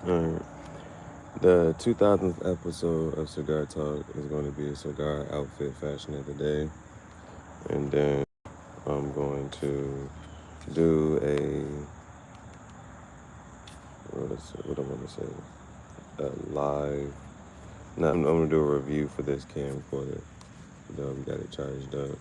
Alright. The 2000th episode of Cigar Talk is going to be a cigar outfit fashion of the day. And then I'm going to do what I want to say, a live. No, I'm going to do a review for this camcorder. Though we got it charged up.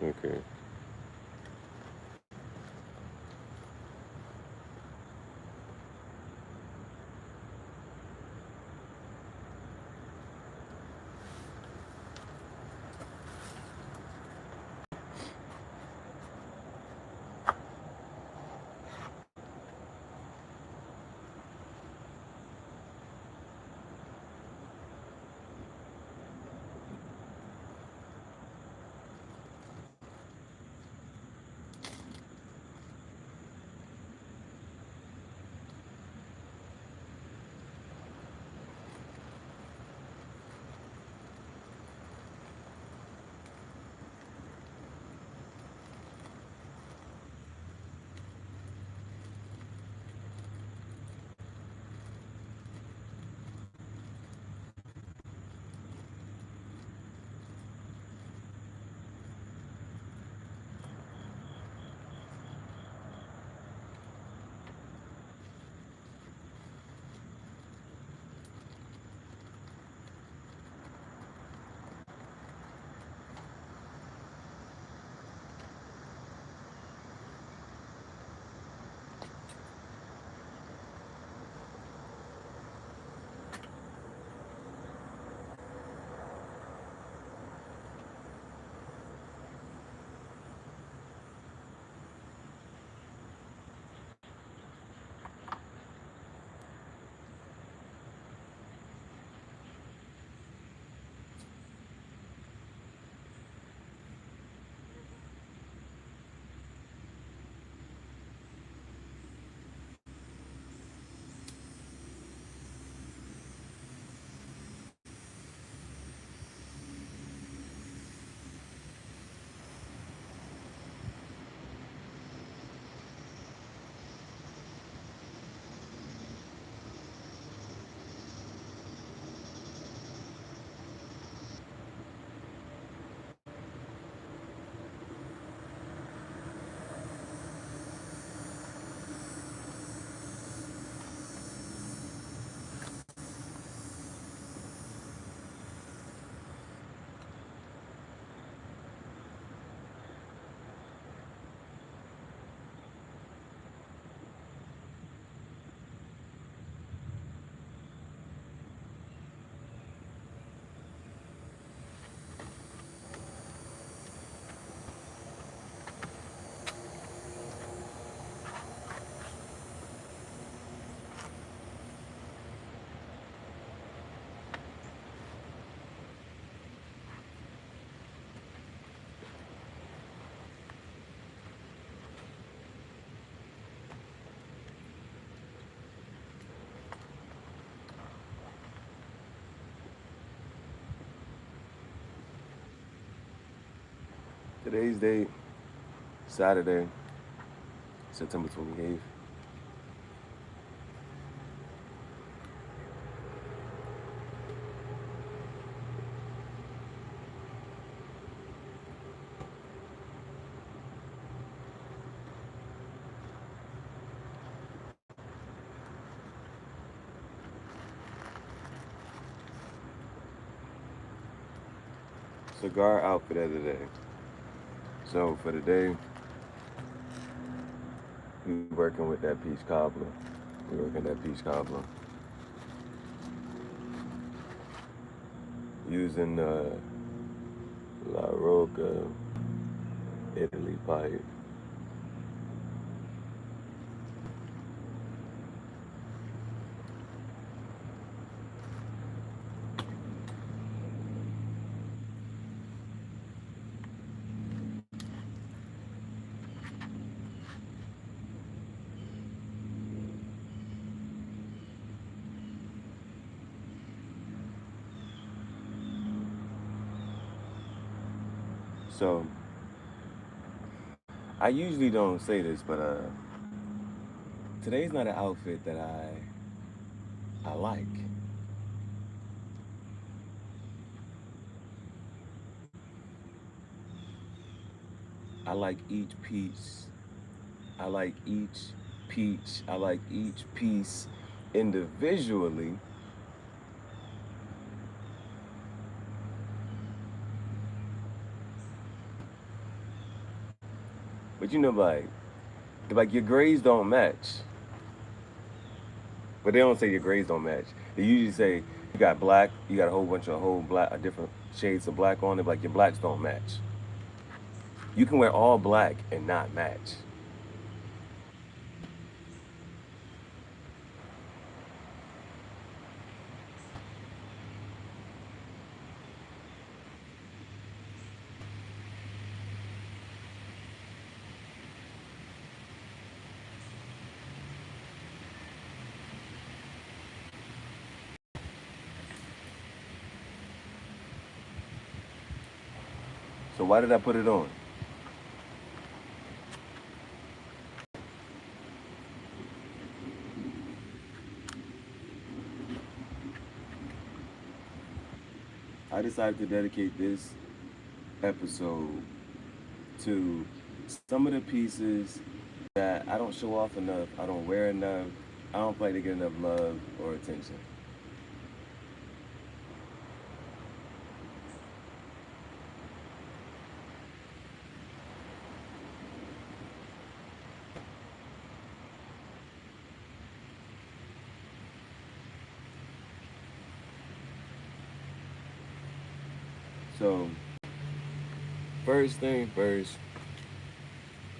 Okay. Today's date, Saturday, September 28th. Cigar outfit of the day. So for the day, we working with that peach cobbler. We working that peach cobbler. Using the La Roca Italy pipe. So I usually don't say this, but today's not an outfit that I like. I like each piece. I like each peach. I like each piece individually. But you know, like your grades don't match. But they don't say your grades don't match. They usually say you got black, you got a whole bunch of different shades of black on it. Like your blacks don't match. You can wear all black and not match. So why did I put it on? I decided to dedicate this episode to some of the pieces that I don't show off enough, I don't wear enough, I don't feel like they get enough love or attention. So, first thing first,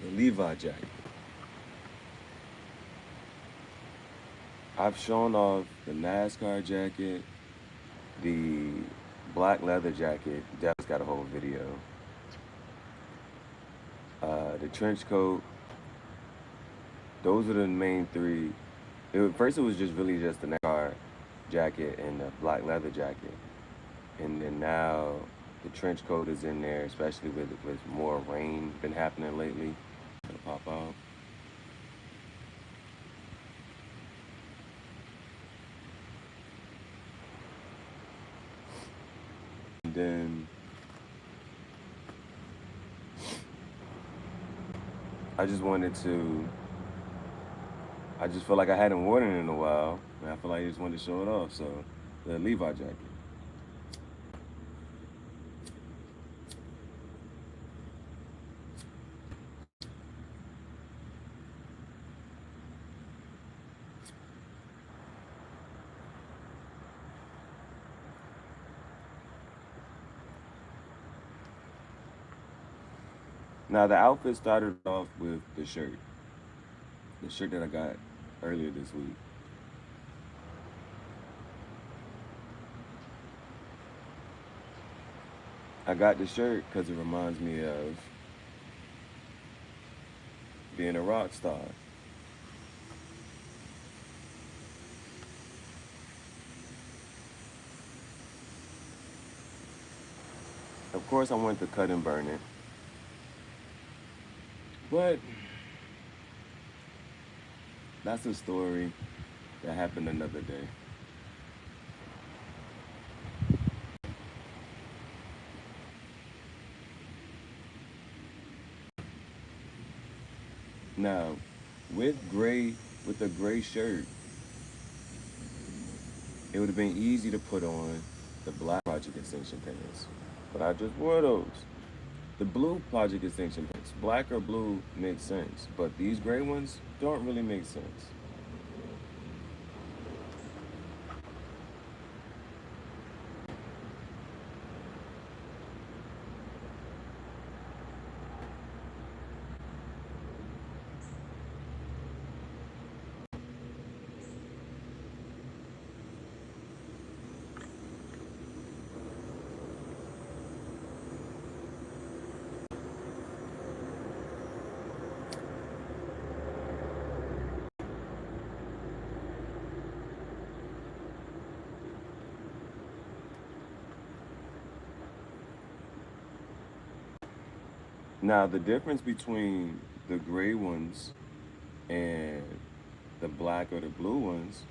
the Levi jacket. I've shown off the NASCAR jacket, the black leather jacket. Dev's got a whole video. The trench coat. Those are the main three. First, it was really just the NASCAR jacket and the black leather jacket, and then now the trench coat is in there, especially with more rain been happening lately. Gonna pop out. And then I just wanted to. I just feel like I hadn't worn it in a while, and I feel like I just wanted to show it off. So, the Levi jacket. Now, the outfit started off with the shirt that I got earlier this week. I got the shirt because it reminds me of being a rock star. Of course, I wanted to cut and burn it, but that's a story that happened another day. Now, with the gray shirt, it would have been easy to put on the black Project Extinction pants, but I just wore those. The blue Project Extinction pants, black or blue makes sense, but these gray ones don't really make sense. Now, the difference between the gray ones and the black or the blue ones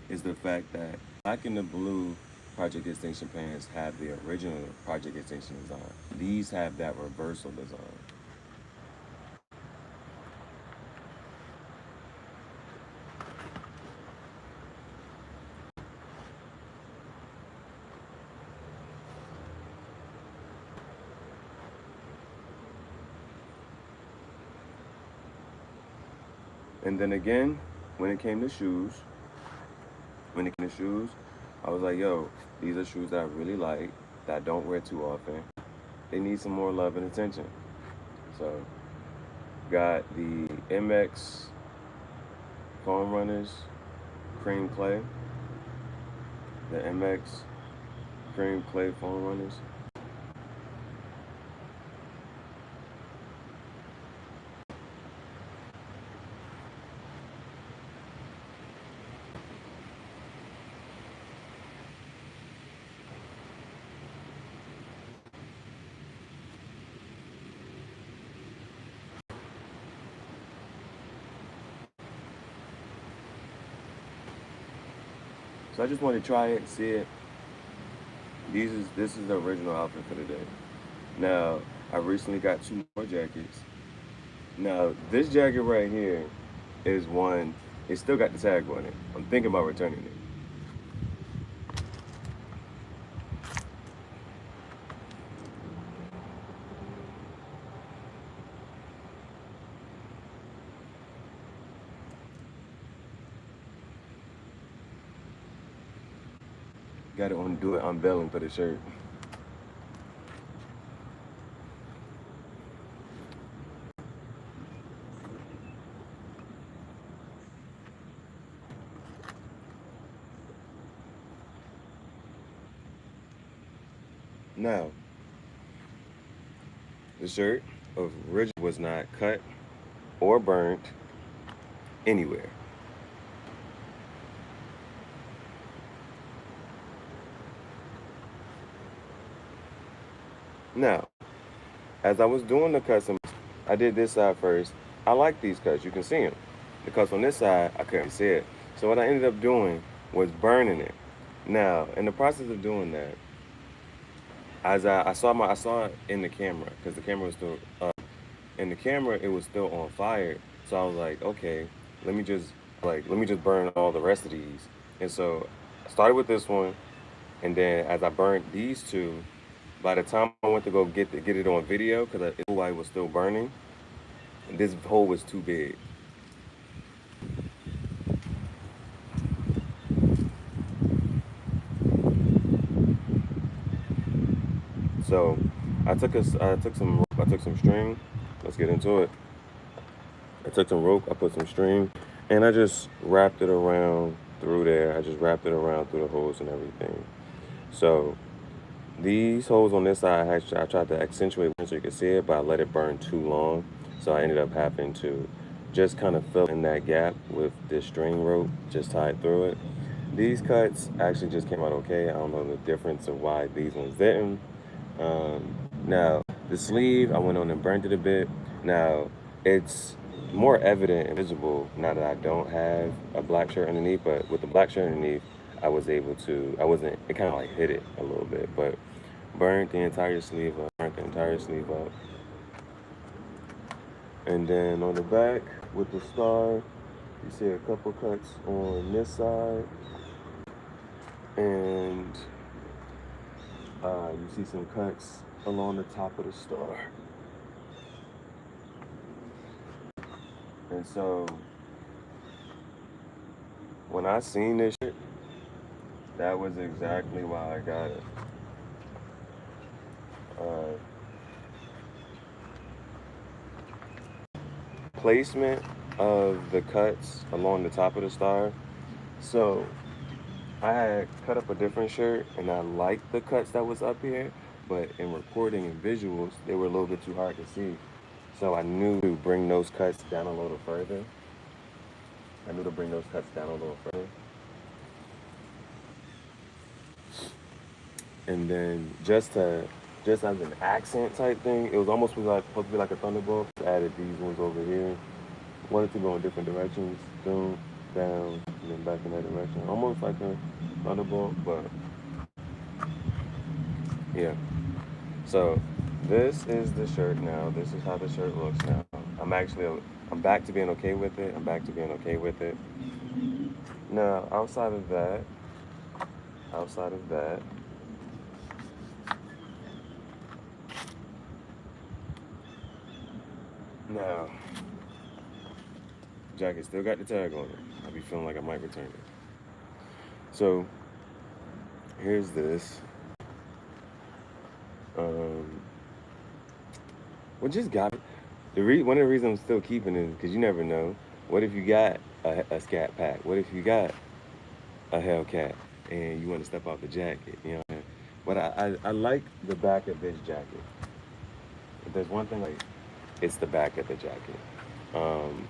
is the fact that black and the blue project extension pans have the original project extension design. These have that reversal design. And then again, when it came to shoes, I was like, yo, these are shoes that I really like, that I don't wear too often. They need some more love and attention. So, got the MX Foam Runners Cream Clay, the MX Cream Clay Foam Runners. So I just want to try it, see it. This is the original outfit for today. Now, I recently got 2 more jackets. Now, this jacket right here is one, it still got the tag on it. I'm thinking about returning it. Got to do an unveiling for the shirt. Now, the shirt originally was not cut or burnt anywhere. Now, as I was doing the custom, I did this side first. I like these cuts, you can see them. The cuts on this side, I couldn't see it. So what I ended up doing was burning it. Now, in the process of doing that, as I saw it in the camera, because the camera was still up. In the camera, it was still on fire. So I was like, okay, let me just burn all the rest of these. And so I started with this one, and then as I burned these two, by the time I went to go get it on video, because it was still burning, this hole was too big. So I took some string. Let's get into it. I took some rope, I put some string, and I just wrapped it around through there. I just wrapped it around through the holes and everything. So these holes on this side, I tried to accentuate so you can see it, but I let it burn too long. So I ended up having to just kind of fill in that gap with this string rope, just tied through it. These cuts actually just came out okay. I don't know the difference of why these ones didn't. Now, the sleeve, I went on and burnt it a bit. Now, it's more evident and visible now that I don't have a black shirt underneath, but with the black shirt underneath, it kind of like hit it a little bit, but burnt the entire sleeve up. And then on the back with the star, you see a couple cuts on this side, and you see some cuts along the top of the star. And so when I seen this shit, that was exactly why I got it. Placement of the cuts along the top of the star. So I had cut up a different shirt and I liked the cuts that was up here, but in recording and visuals, they were a little bit too hard to see. So I knew to bring those cuts down a little further. And then just to just as an accent type thing. It was almost supposed to be like a thunderbolt. Added these ones over here. Wanted to go in different directions, down, down, and then back in that direction. Almost like a thunderbolt, but yeah. So this is the shirt now. This is how the shirt looks now. I'm back to being okay with it. I'm back to being okay with it. Now, outside of that, now, jacket still got the tag on it. I be feeling like I might return it. So here's this. Um, what just got it? One of the reasons I'm still keeping it is because you never know. What if you got a scat pack? What if you got a Hellcat and you want to step out the jacket? You know what I mean? But I like the back of this jacket. If there's one thing like, it's the back of the jacket. Um,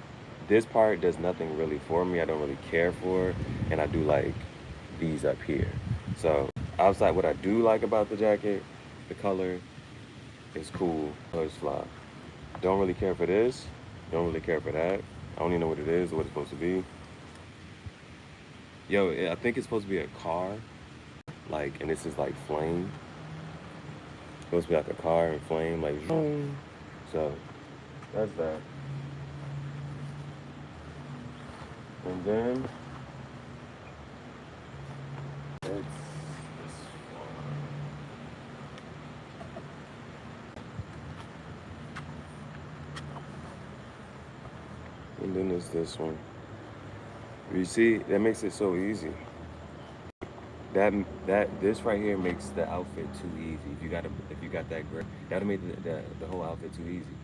this part does nothing really for me. I don't really care for, and I do like these up here. So outside, what I do like about the jacket, the color is cool. Color's fly. Don't really care for this. Don't really care for that. I don't even know what it is or what it's supposed to be. Yo, I think it's supposed to be a car, like, and this is like flame. It's supposed to be like a car and flame, like. So that's that. And then it's this one. And then there's this one. You see, that makes it so easy. This right here makes the outfit too easy. If you got that gray, that'll make the whole outfit too easy.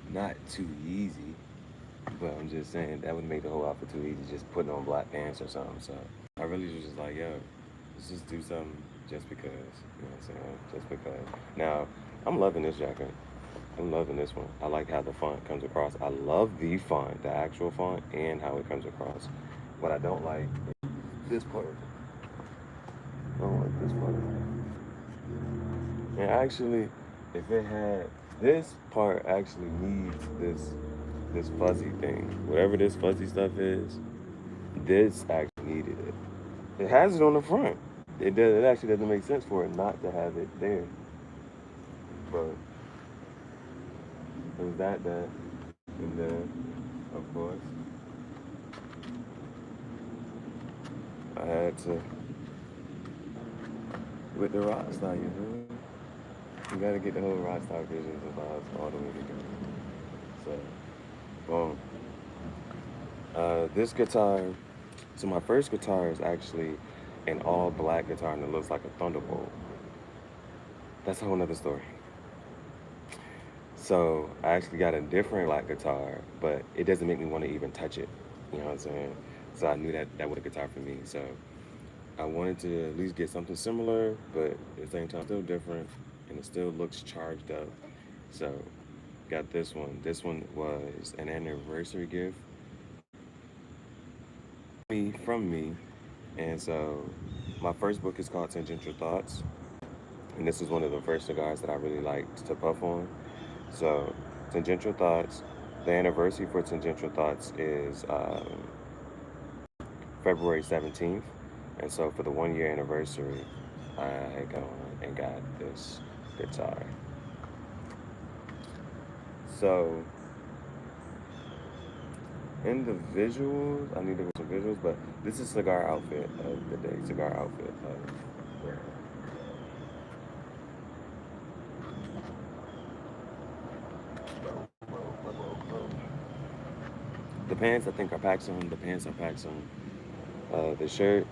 Not too easy, but I'm just saying that would make the whole outfit too easy. Just putting on black pants or something. So I really was just like, yo, let's just do something just because. You know what I'm saying? Just because. Now I'm loving this jacket. I'm loving this one. I like how the font comes across. I love the font, the actual font, and how it comes across. What I don't like is this part. I don't like this part. And actually, if it had this part, actually needs this fuzzy thing. Whatever this fuzzy stuff is, this actually needed it. It has it on the front. It actually doesn't make sense for it not to have it there. But it was that, and then, of course, I had to, with the rock star, you know? You gotta get the whole rock star visuals and vibes all the way together. So, boom. This guitar, so my first guitar is actually an all black guitar and it looks like a thunderbolt. That's a whole nother story. So I actually got a different black guitar, but it doesn't make me want to even touch it. You know what I'm saying? So I knew that was a guitar for me. So I wanted to at least get something similar, but at the same time still different, and it still looks charged up. So got this one. This one was an anniversary gift from me. And so my first book is called Tangential Thoughts. And this is one of the first cigars that I really liked to puff on. So Tangential Thoughts, the anniversary for Tangential Thoughts is February 17th. And so for the 1 year anniversary, I got on and got this guitar. So in the visuals, I need to go some visuals, but this is cigar outfit of the day. Cigar outfit of the day. The pants, I think, are Paxson. The pants are Paxson. The shirt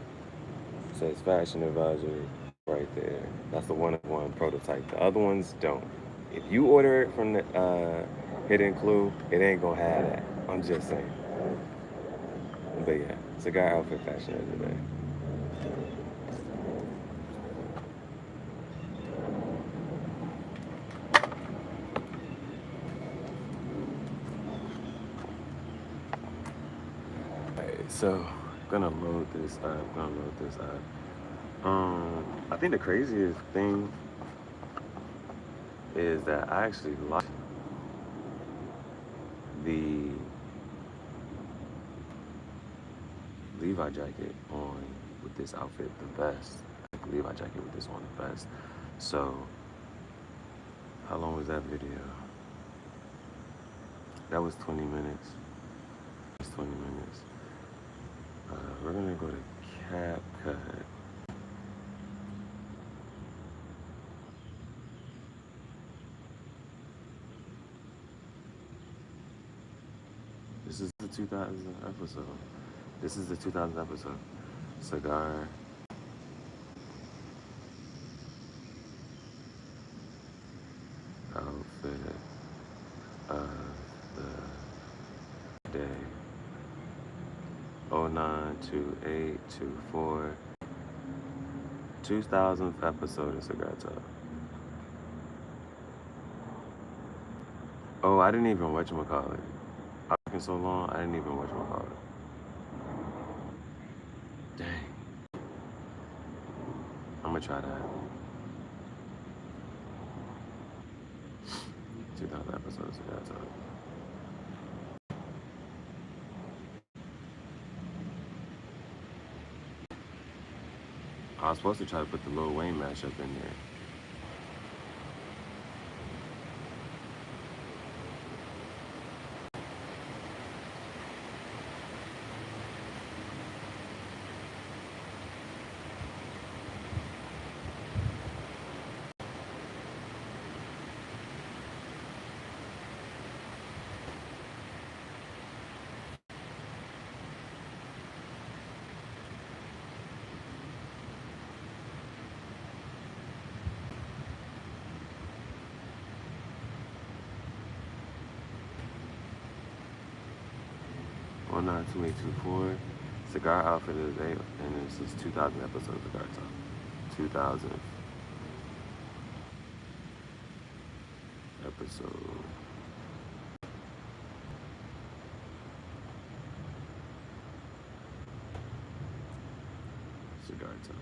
says Fashion Advisory right there. That's the one prototype. The other ones don't. If you order it from the Hidden Clue, it ain't gonna have that. I'm just saying. But yeah, cigar outfit fashion of the day. Alright, so gonna load this up. I think the craziest thing is that I actually like the Levi jacket on with this outfit the best. I like the Levi jacket with this on the best. So, how long was that video? That was 20 minutes. That's 20 minutes. We're gonna go to CapCut. This is the 2000 episode. This is the 2000 episode. Cigar. Outfit of the day. 092824. 2000th episode of Cigar Talk. Oh, I didn't even whatchamacallit. I've been so long, I didn't even whatchamacallit. Dang. I'm gonna try that. 2000 episode of Cigar Talk. I was supposed to try to put the Lil Wayne mashup in there. One 92824. Cigar outfit of the day, and this is 2000 episodes of Cigar Talk. 2000 episode. Cigar Talk.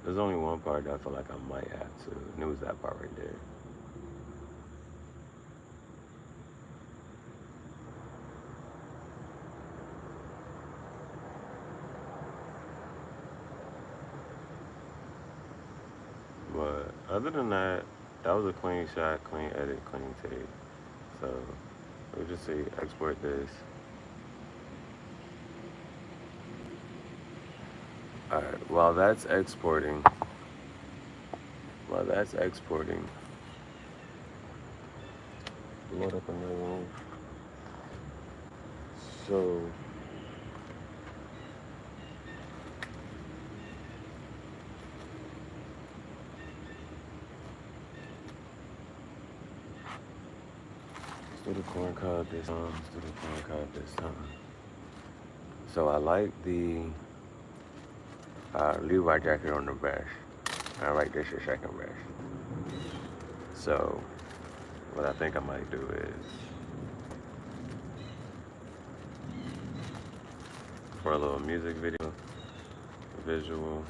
There's only one part that I feel like I might have to, and it was that part right there. But other than that, that was a clean shot, clean edit, clean take. So we'll just see, export this. Alright, while that's exporting, load up another one. So let's do the corn cob this time. Let's do the corn cob this time. So I like the Levi jacket on the brush. I like this your second brush. So what I think I might do is, for a little music video, visual,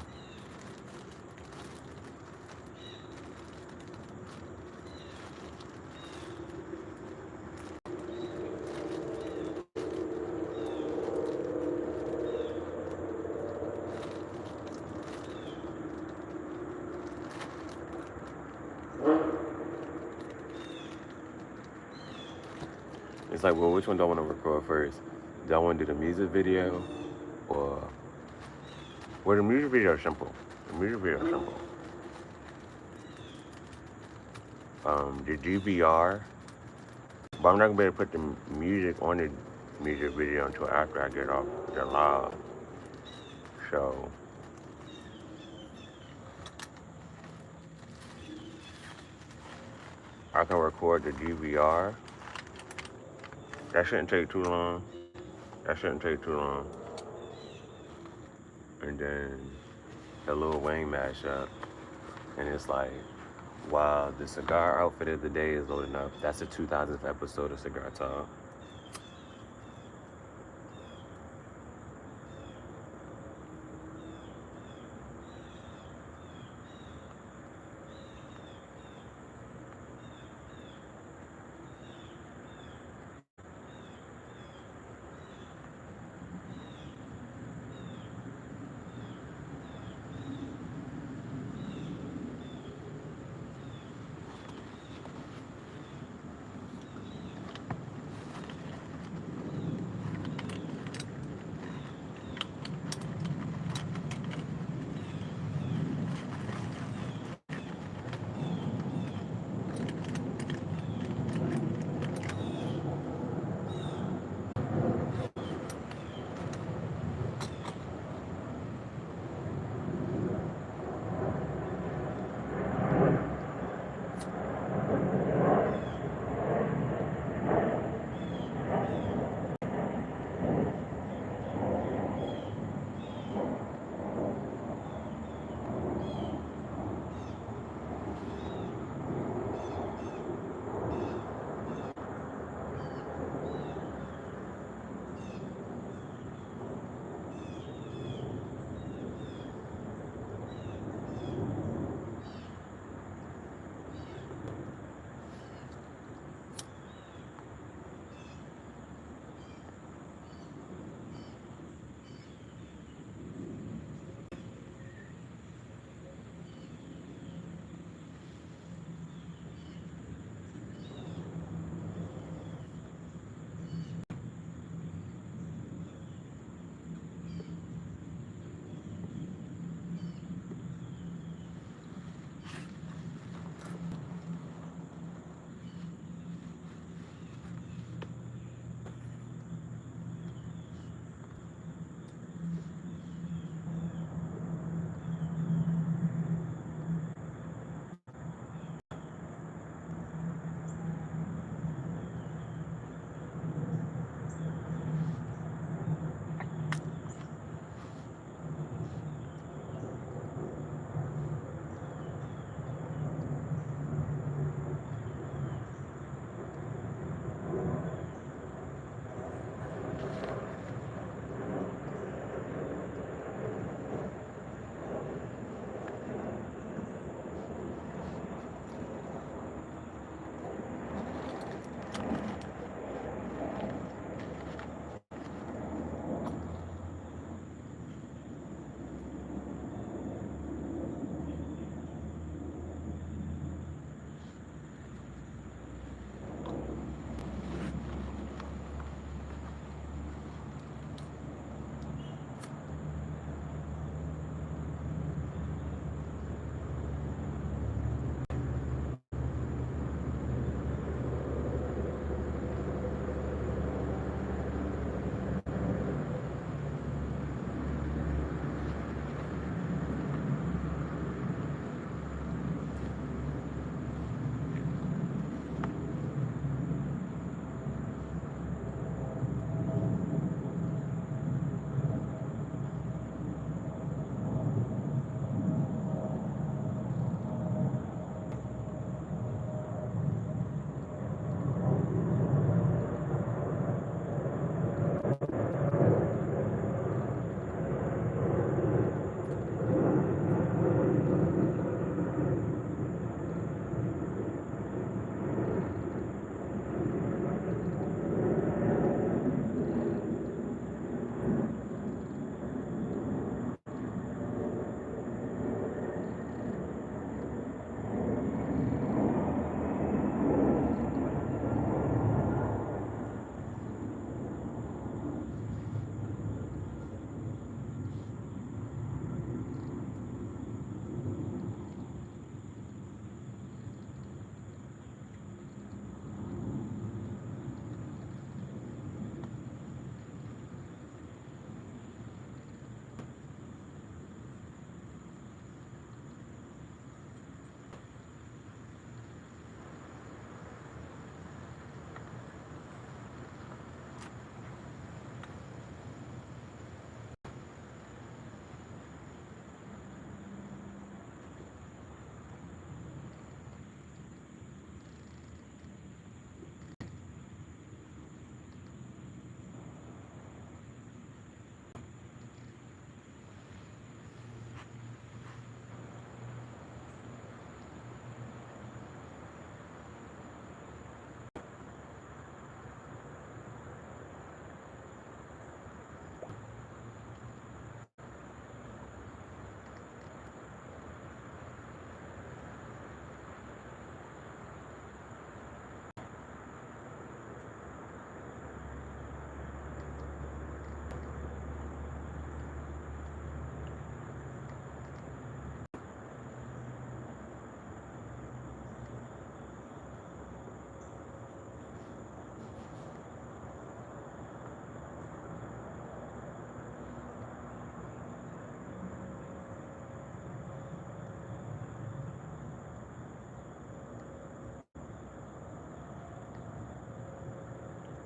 it's like, well, which one do I want to record first? Do I want to do the music video, or well, the music video is simple. The music video is simple. The GBR, but I'm not gonna be able to put the music on the music video until after I get off the live. So I can record the GBR. That shouldn't take too long. And then the Lil Wayne mashup. And it's like, while the cigar outfit of the day is loading up, that's the 2000th episode of Cigar Talk.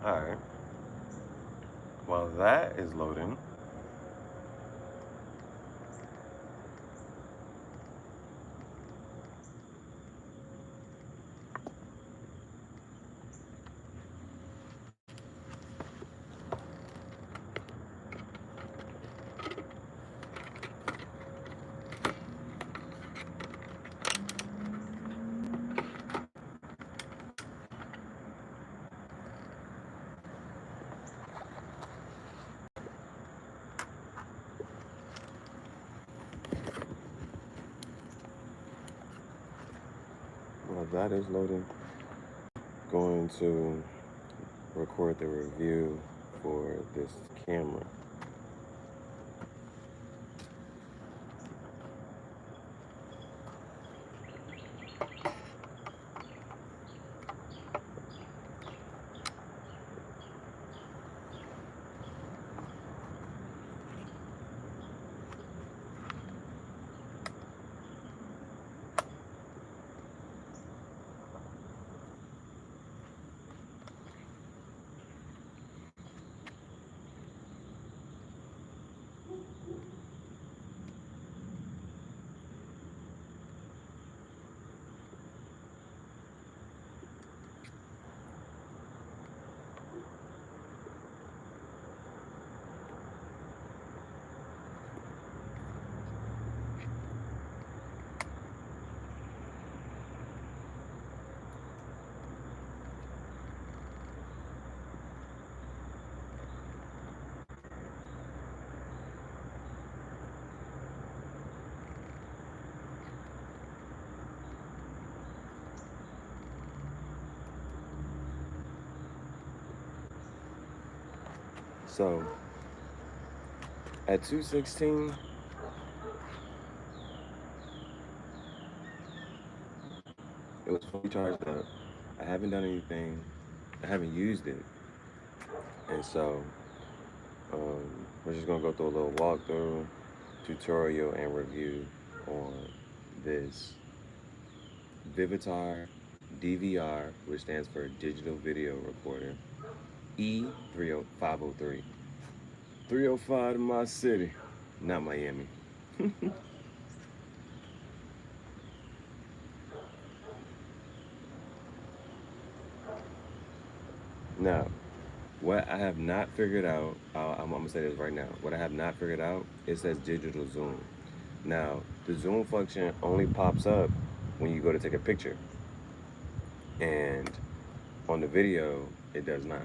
All right. While that is loading, while that is loading, going to record the review for this camera. So at 216, it was fully charged up. I haven't done anything. I haven't used it, and so we're just gonna go through a little walkthrough, tutorial, and review on this Vivitar DVR, which stands for Digital Video Recorder, E30503. 305 in my city, not Miami. Now, what I have not figured out, I'm gonna say this right now. What I have not figured out, it says digital zoom. Now, the zoom function only pops up when you go to take a picture, and on the video, it does not.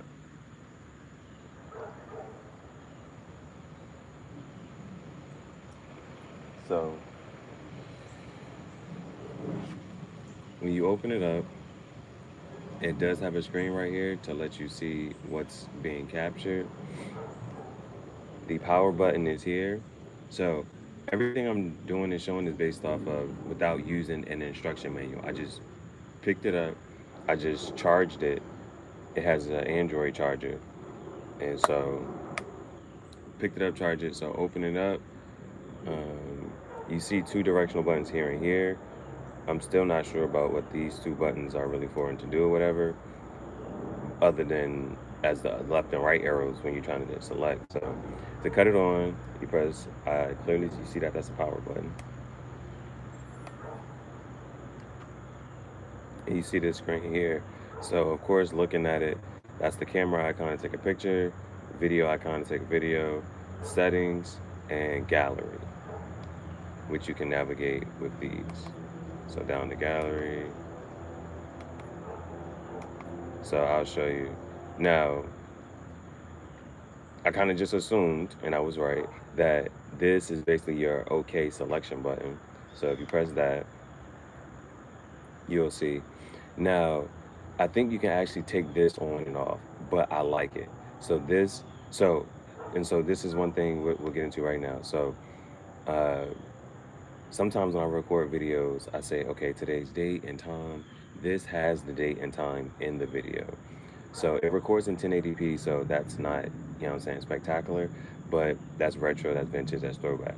So, when you open it up, it does have a screen right here to let you see what's being captured. The power button is here. So everything I'm doing and showing is based off of without using an instruction manual. I just picked it up, I just charged it. It has an Android charger. And so picked it up, charged it. So open it up. You see two directional buttons here and here. I'm still not sure about what these two buttons are really for and to do or whatever, other than as the left and right arrows when you're trying to select. So to cut it on, you press, clearly you see that that's the power button. And you see this screen here. So of course, looking at it, that's the camera icon to take a picture, video icon to take a video, settings, and gallery, which you can navigate with these. So down to gallery. So I'll show you. Now, I kind of just assumed, and I was right, that this is basically your OK selection button. So if you press that, you'll see. Now, I think you can actually take this on and off, but I like it. So this, so, and so this is one thing we'll get into right now. So, sometimes when I record videos, I say, okay, today's date and time. This has the date and time in the video. So it records in 1080p, so that's not, you know what I'm saying, spectacular, but that's retro, that's vintage, that's throwback.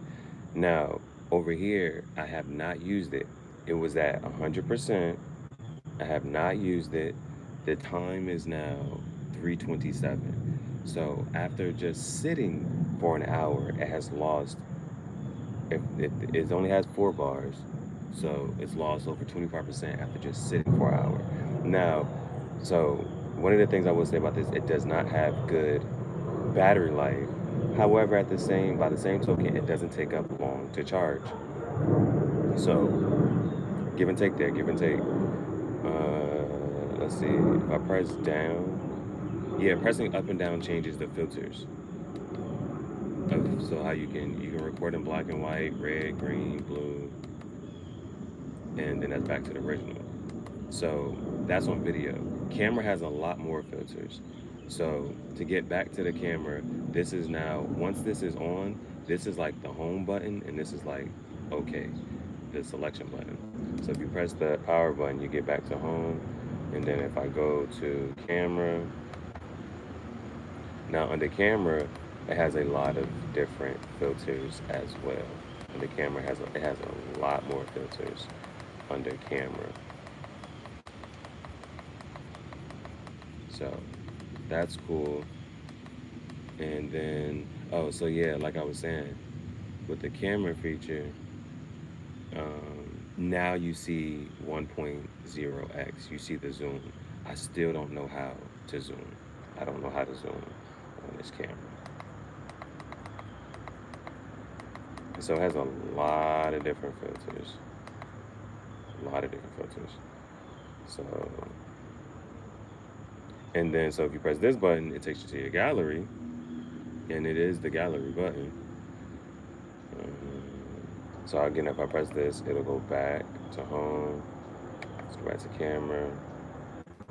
Now, over here, I have not used it. It was at 100%. I have not used it. The time is now 327. So after just sitting for an hour, it has lost, if it only has 4 bars, so it's lost over 25% after just sitting for an hour. Now, so one of the things I will say about this, it does not have good battery life. However, by the same token, it doesn't take up long to charge. So give and take there, give and take. Let's see, if I press down, yeah, pressing up and down changes the filters. So how you can record in black and white, red, green, blue, and then that's back to the original. So that's on video. Camera has a lot more filters. So to get back to the camera, this is now, once this is on, this is like the home button, and this is like, okay, the selection button. So if you press the power button, you get back to home. And then if I go to camera, now under camera, it has a lot of different filters as well. And the camera has a lot more filters under camera. So that's cool. And then, oh, so yeah, like I was saying, with the camera feature, now you see 1.0x, you see the zoom. I still don't know how to zoom. I don't know how to zoom on this camera. So it has a lot of different filters. So, and then, so if you press this button, it takes you to your gallery, and it is the gallery button. So again, if I press this, it'll go back to home. Let's go back to camera.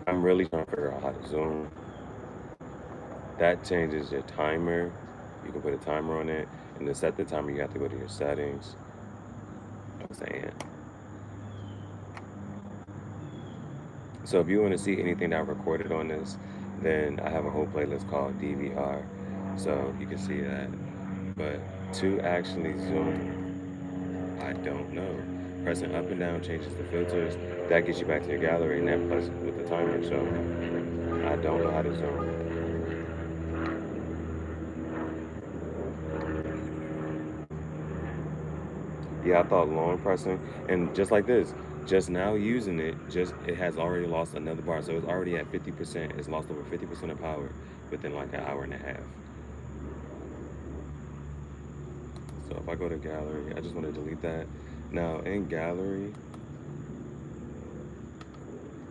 I'm really trying to figure out how to zoom. That changes your timer. You can put a timer on it, and to set the timer, you have to go to your settings. I'm saying. So if you want to see anything that I recorded on this, then I have a whole playlist called DVR, so you can see that. But to actually zoom, I don't know. Pressing up and down changes the filters. That gets you back to your gallery, and that plus with the timer. So I don't know how to zoom. Yeah, I thought long pressing, and just like this, just now using it, it has already lost another bar. So it's already at 50%. It's lost over 50% of power within like an hour and a half. So if I go to gallery, I just want to delete that. Now in gallery,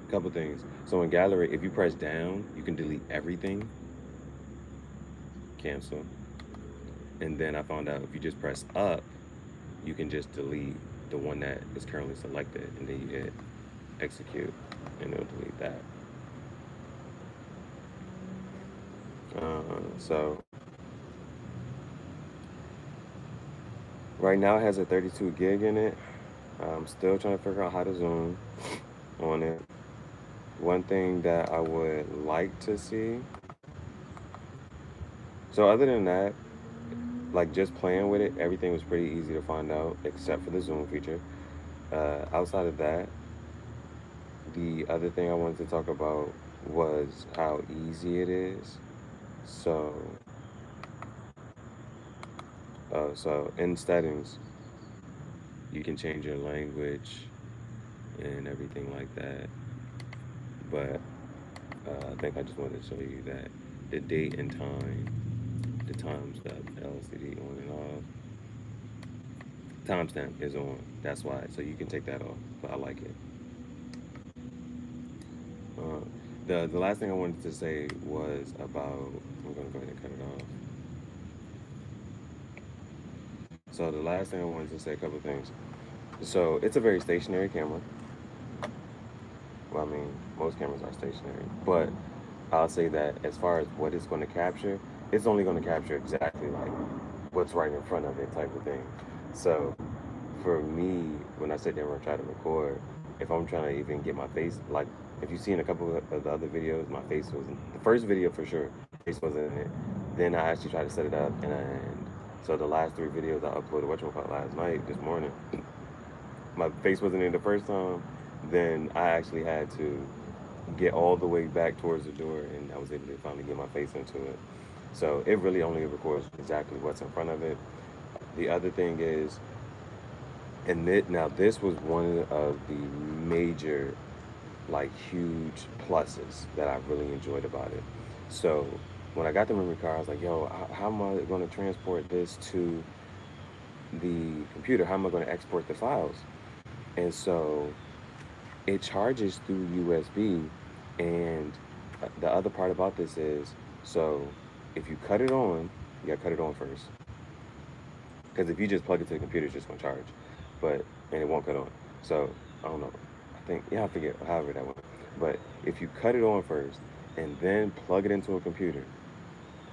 a couple things. So in gallery, if you press down, you can delete everything. Cancel. And then I found out if you just press up, you can just delete the one that is currently selected, and then you hit execute, and it'll delete that. So right now it has a 32 gig in it. I'm still trying to figure out how to zoom on it. One thing that I would like to see, so other than that, like just playing with it, everything was pretty easy to find out except for the zoom feature. Outside of that, the other thing I wanted to talk about was how easy it is. So in settings, you can change your language and everything like that. But I think I just wanted to show you that the date and time, the timestamp, LCD on and off. Timestamp is on, that's why. So you can take that off, but I like it. The last thing I wanted to say was about, I'm gonna go ahead and cut it off. So the last thing I wanted to say, a couple things. So it's a very stationary camera. Well, I mean, most cameras are stationary, but I'll say that as far as what it's going to capture, it's only going to capture exactly like what's right in front of it type of thing. So for me, when I sit there and try to record, if I'm trying to even get my face, like if you've seen a couple of the other videos, my face wasn't, the first video for sure, face wasn't in it. Then I actually tried to set it up, and so the last 3 videos I uploaded, last night, this morning, my face wasn't in the first time. Then I actually had to get all the way back towards the door, and I was able to finally get my face into it. So it really only records exactly what's in front of it. The other thing is, now this was one of the major, like, huge pluses that I really enjoyed about it. So when I got the memory card, I was like, yo, how am I going to transport this to the computer? How am I going to export the files? And so it charges through USB. And the other part about this is, so if you cut it on, you got to cut it on first. Because if you just plug it to the computer, it's just gonna charge, but and it won't cut on. So I don't know. I think, yeah, I forget however that went. But if you cut it on first and then plug it into a computer,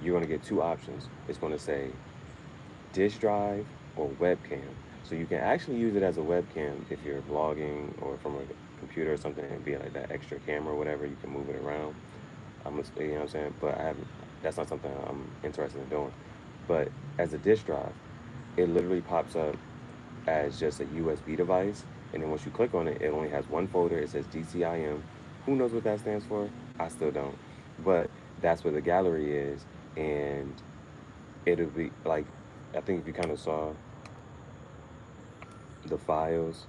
you're gonna get two options. It's gonna say disk drive or webcam. So you can actually use it as a webcam if you're vlogging or from a computer or something, and be like that extra camera or whatever. You can move it around. You know what I'm saying? But I haven't. That's not something I'm interested in doing. But as a disk drive, it literally pops up as just a USB device, and then once you click on it, it only has one folder. It says DCIM. Who knows what that stands for? I still don't. But that's where the gallery is, and it'll be like, I think if you kind of saw, the files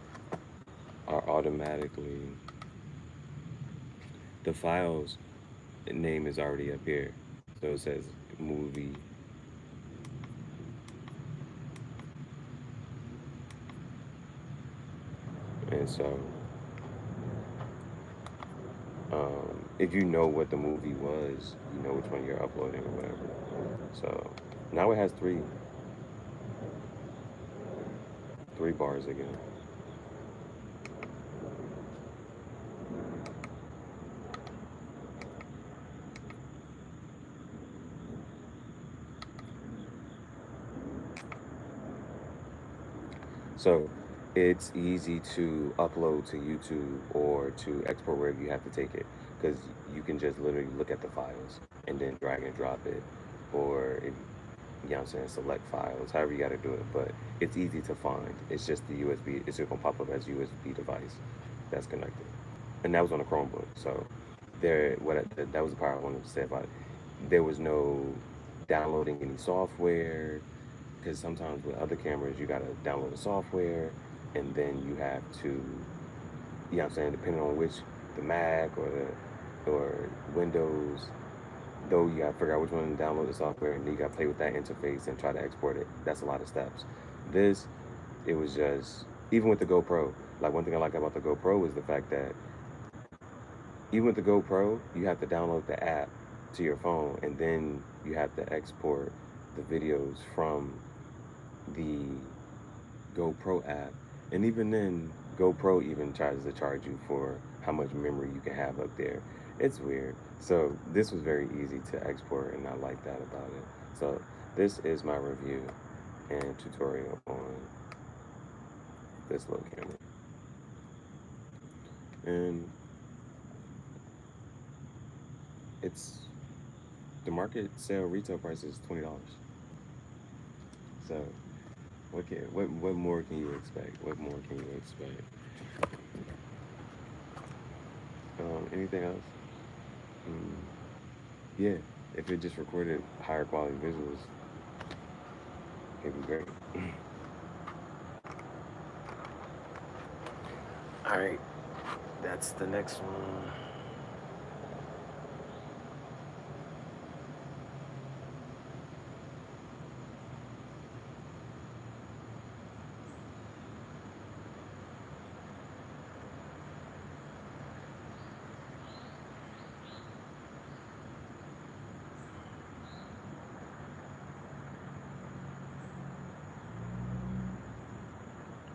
are automatically, the files name is already up here. So it says movie, and so if you know what the movie was, you know which one you're uploading or whatever. So now it has three bars again. So it's easy to upload to YouTube or to export wherever you have to take it, because you can just literally look at the files and then drag and drop it, or if, you know what I'm saying, select files, however you got to do it. But it's easy to find. It's just the USB. It's just gonna pop up as USB device that's connected, and that was on a Chromebook. So that was the part I wanted to say about it. There was no downloading any software, because sometimes with other cameras you gotta download the software, and then you have to, you know what I'm saying, depending on which, the Mac or Windows, though, you gotta figure out which one to download the software, and then you gotta play with that interface and try to export it. That's a lot of steps. This, it was just, even with the GoPro, like, one thing I like about the GoPro is the fact that even with the GoPro, you have to download the app to your phone, and then you have to export the videos from the GoPro app. And even then, GoPro even tries to charge you for how much memory you can have up there. It's weird. So this was very easy to export, and I like that about it. So this is my review and tutorial on this little camera. And it's, the market sale retail price is $20. So what more can you expect? What more can you expect? Anything else? Mm, yeah, if it just recorded higher quality visuals, it'd be great. All right, that's the next one.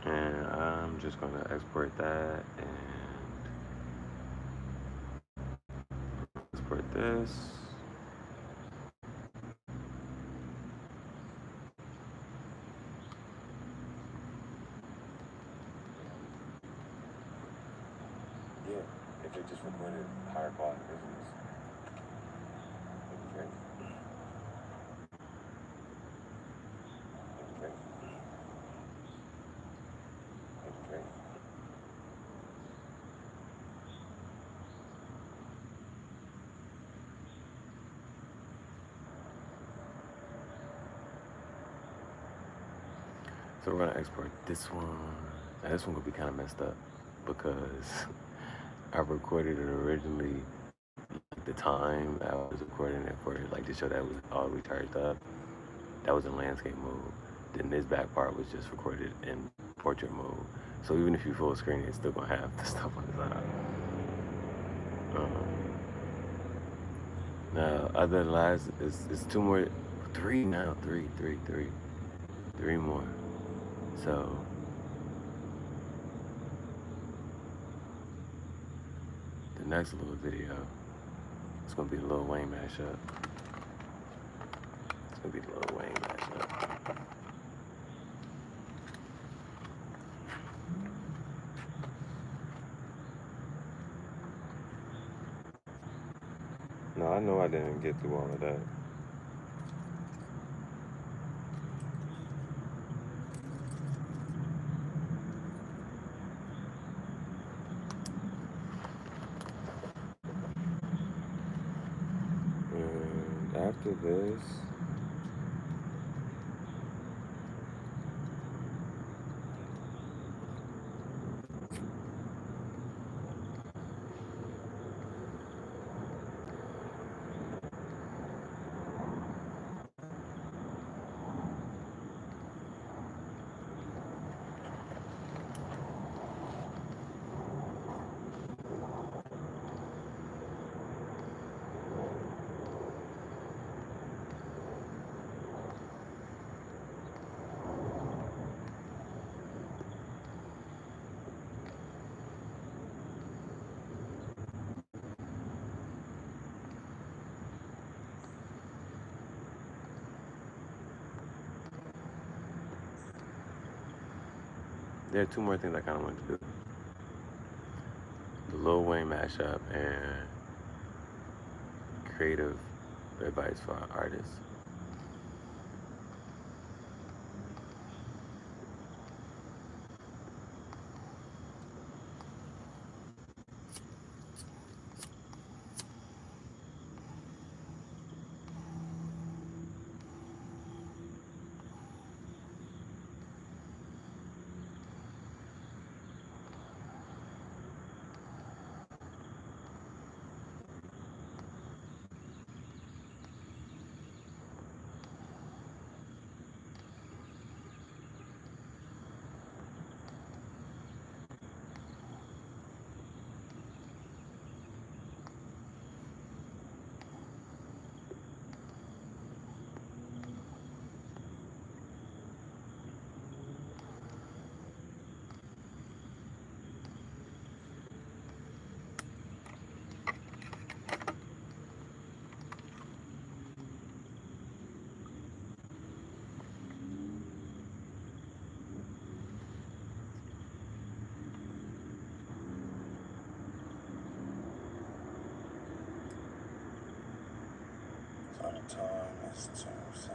And I'm just gonna export that and export this. Yeah, if it just recorded higher quality visuals, it'd be great. It'd be great. It'd be great. So we're gonna export this one. Now this one will be kind of messed up because I recorded it originally like the time I was recording it for, like to show that it was all recharged up. That was in landscape mode. Then this back part was just recorded in portrait mode. So even if you full screen it, it's still gonna have the stuff on the side. Now other than that, it's two more, three now, three more. So the next little video, it's gonna be the Lil Wayne mashup. It's gonna be the Lil Wayne mashup. No, I know I didn't get through all of that. And after this, there are two more things I kind of want to do. The Lil Wayne mashup and creative advice for artists. So the time is 2:00.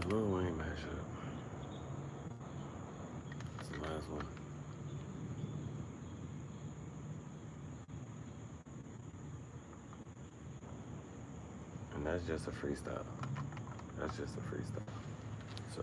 Lil Wayne mashup. It's the last one. And that's just a freestyle. That's just a freestyle. So.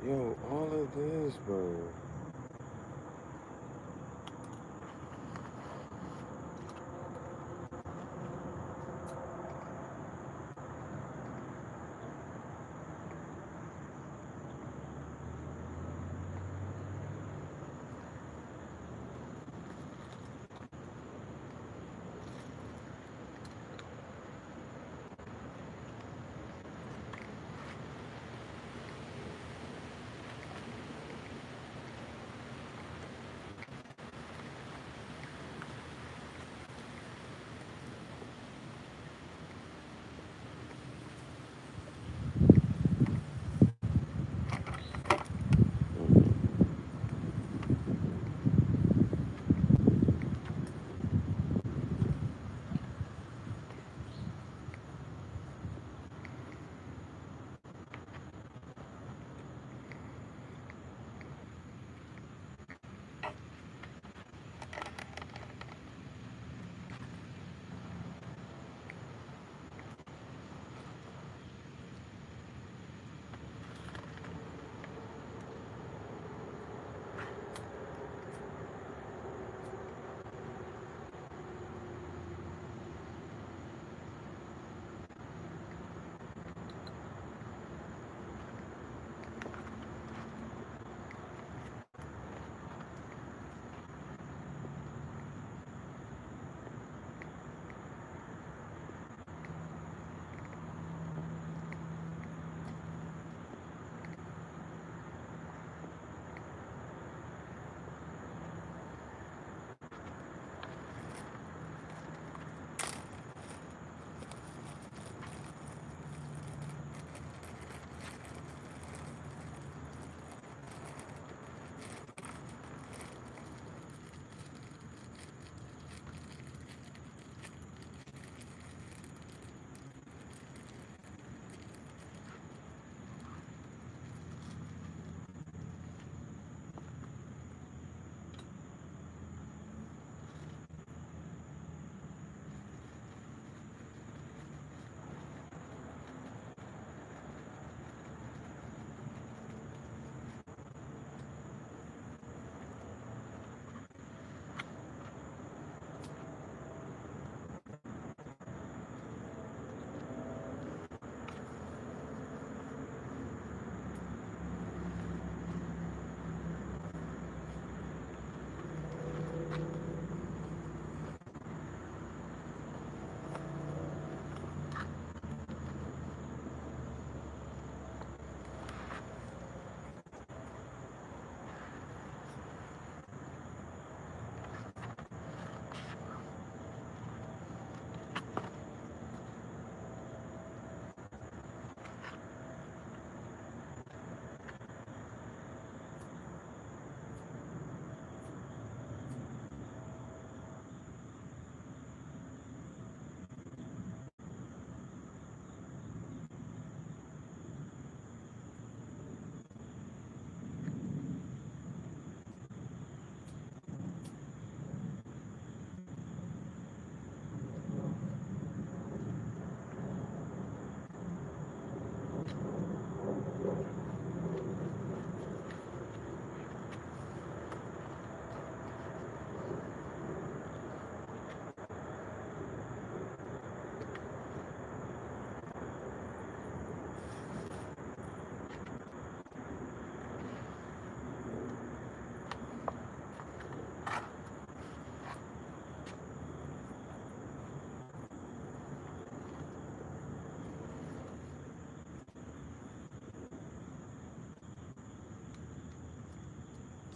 Yo, all of this, bro.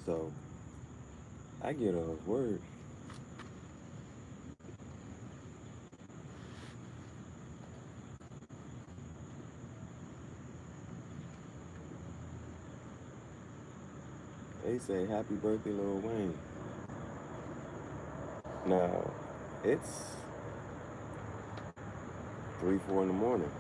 So I get off work. They say happy birthday, Lil Wayne. Now it's 3, 4 in the morning.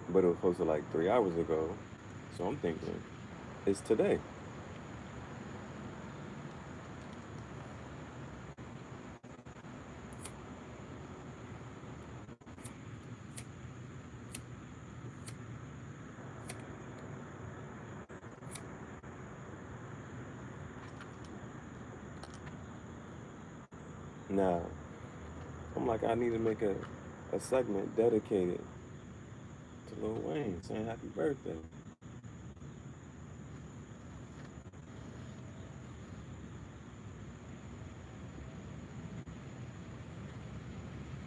But it was posted like 3 hours ago. So I'm thinking, it's today. Now, I'm like, I need to make a segment dedicated to Lil Wayne saying happy birthday.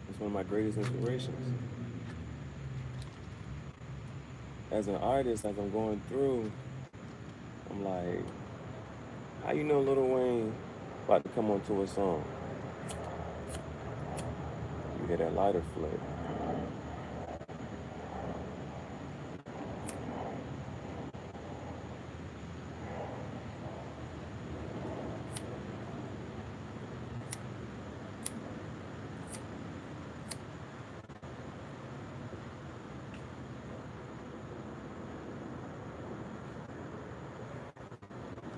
It's one of my greatest inspirations. As an artist, as I'm going through, I'm like, how you know Lil Wayne about to come onto a song? You hear that lighter flick.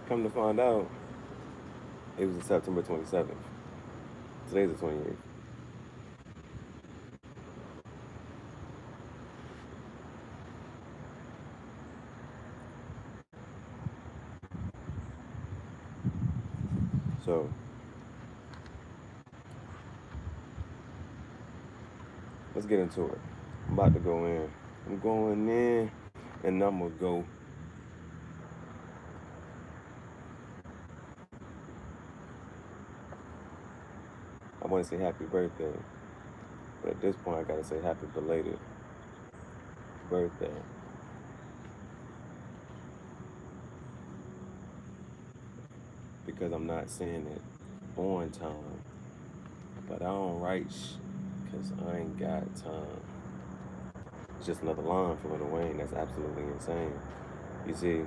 Come to find out, it was September 27th. Today's the 28th. So let's get into it. I'm about to go in. I'm going in, and I'm gonna go. I want to say happy birthday, but at this point, I gotta say happy belated birthday. Because I'm not saying it on time. But I don't write because I ain't got time. It's just another line from Lil Wayne that's absolutely insane. You see,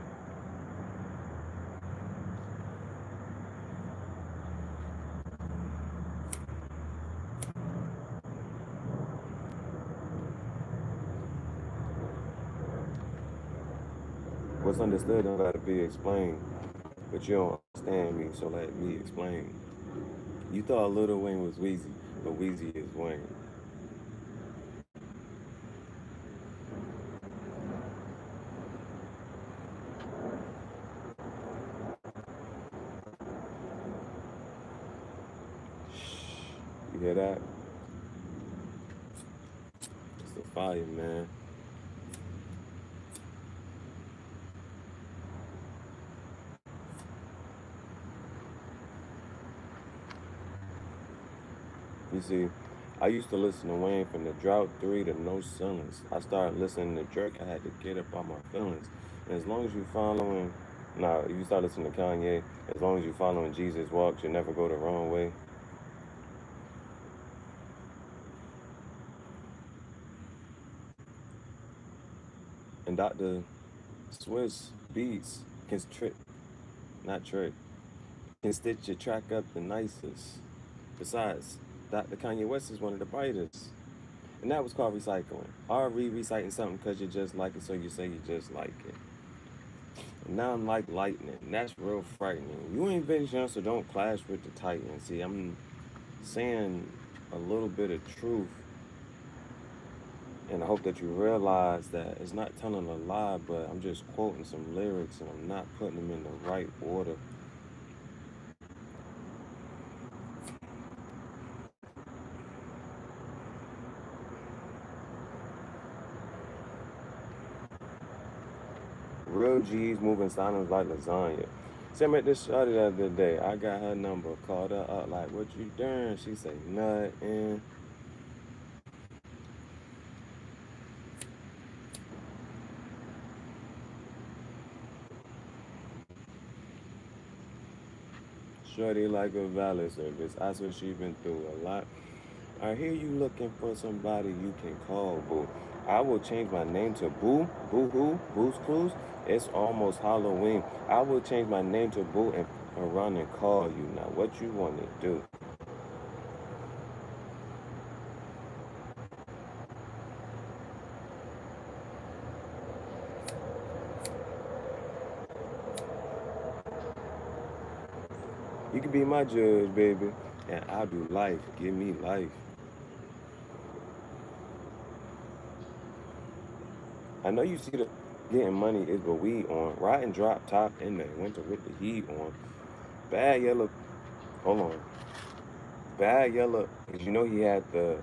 what's understood don't gotta be explained, but you don't understand me, so let me explain. You thought Lil Wayne was Weezy, but Weezy is Wayne. Shh, you hear that? It's the fire, man. You see, I used to listen to Wayne from the Drought 3 to No Ceilings. I started listening to Drake, I had to get up on my feelings. And as long as you following, nah, you start listening to Kanye, as long as you following Jesus walks, you never go the wrong way. And Dr. Swiss Beats can trick, not trick, can stitch your track up the nicest. Besides, Dr. Kanye West is one of the brightest. And that was called recycling. Or reciting something because you just like it, so you say you just like it. And now I'm like lightning. And that's real frightening. You ain't Vince Young, so don't clash with the Titan. See, I'm saying a little bit of truth. And I hope that you realize that it's not telling a lie, but I'm just quoting some lyrics and I'm not putting them in the right order. Real G's moving silence like lasagna. See, I met this shawty the other day. I got her number, called her up, like, what you doing? She say, nothing. Shorty like a valet service. I swear she been through a lot. I hear you looking for somebody you can call, boo. I will change my name to Boo, Boo Hoo, Boo's Clues. It's almost Halloween. I will change my name to Boo and run and call you. Now, what you want to do? You can be my judge, baby, and I'll do life. Give me life. I know you see the getting money is what we on. Riding drop top in the winter with the heat on. Bad yellow. Hold on. Bad yellow. Cause you know he had to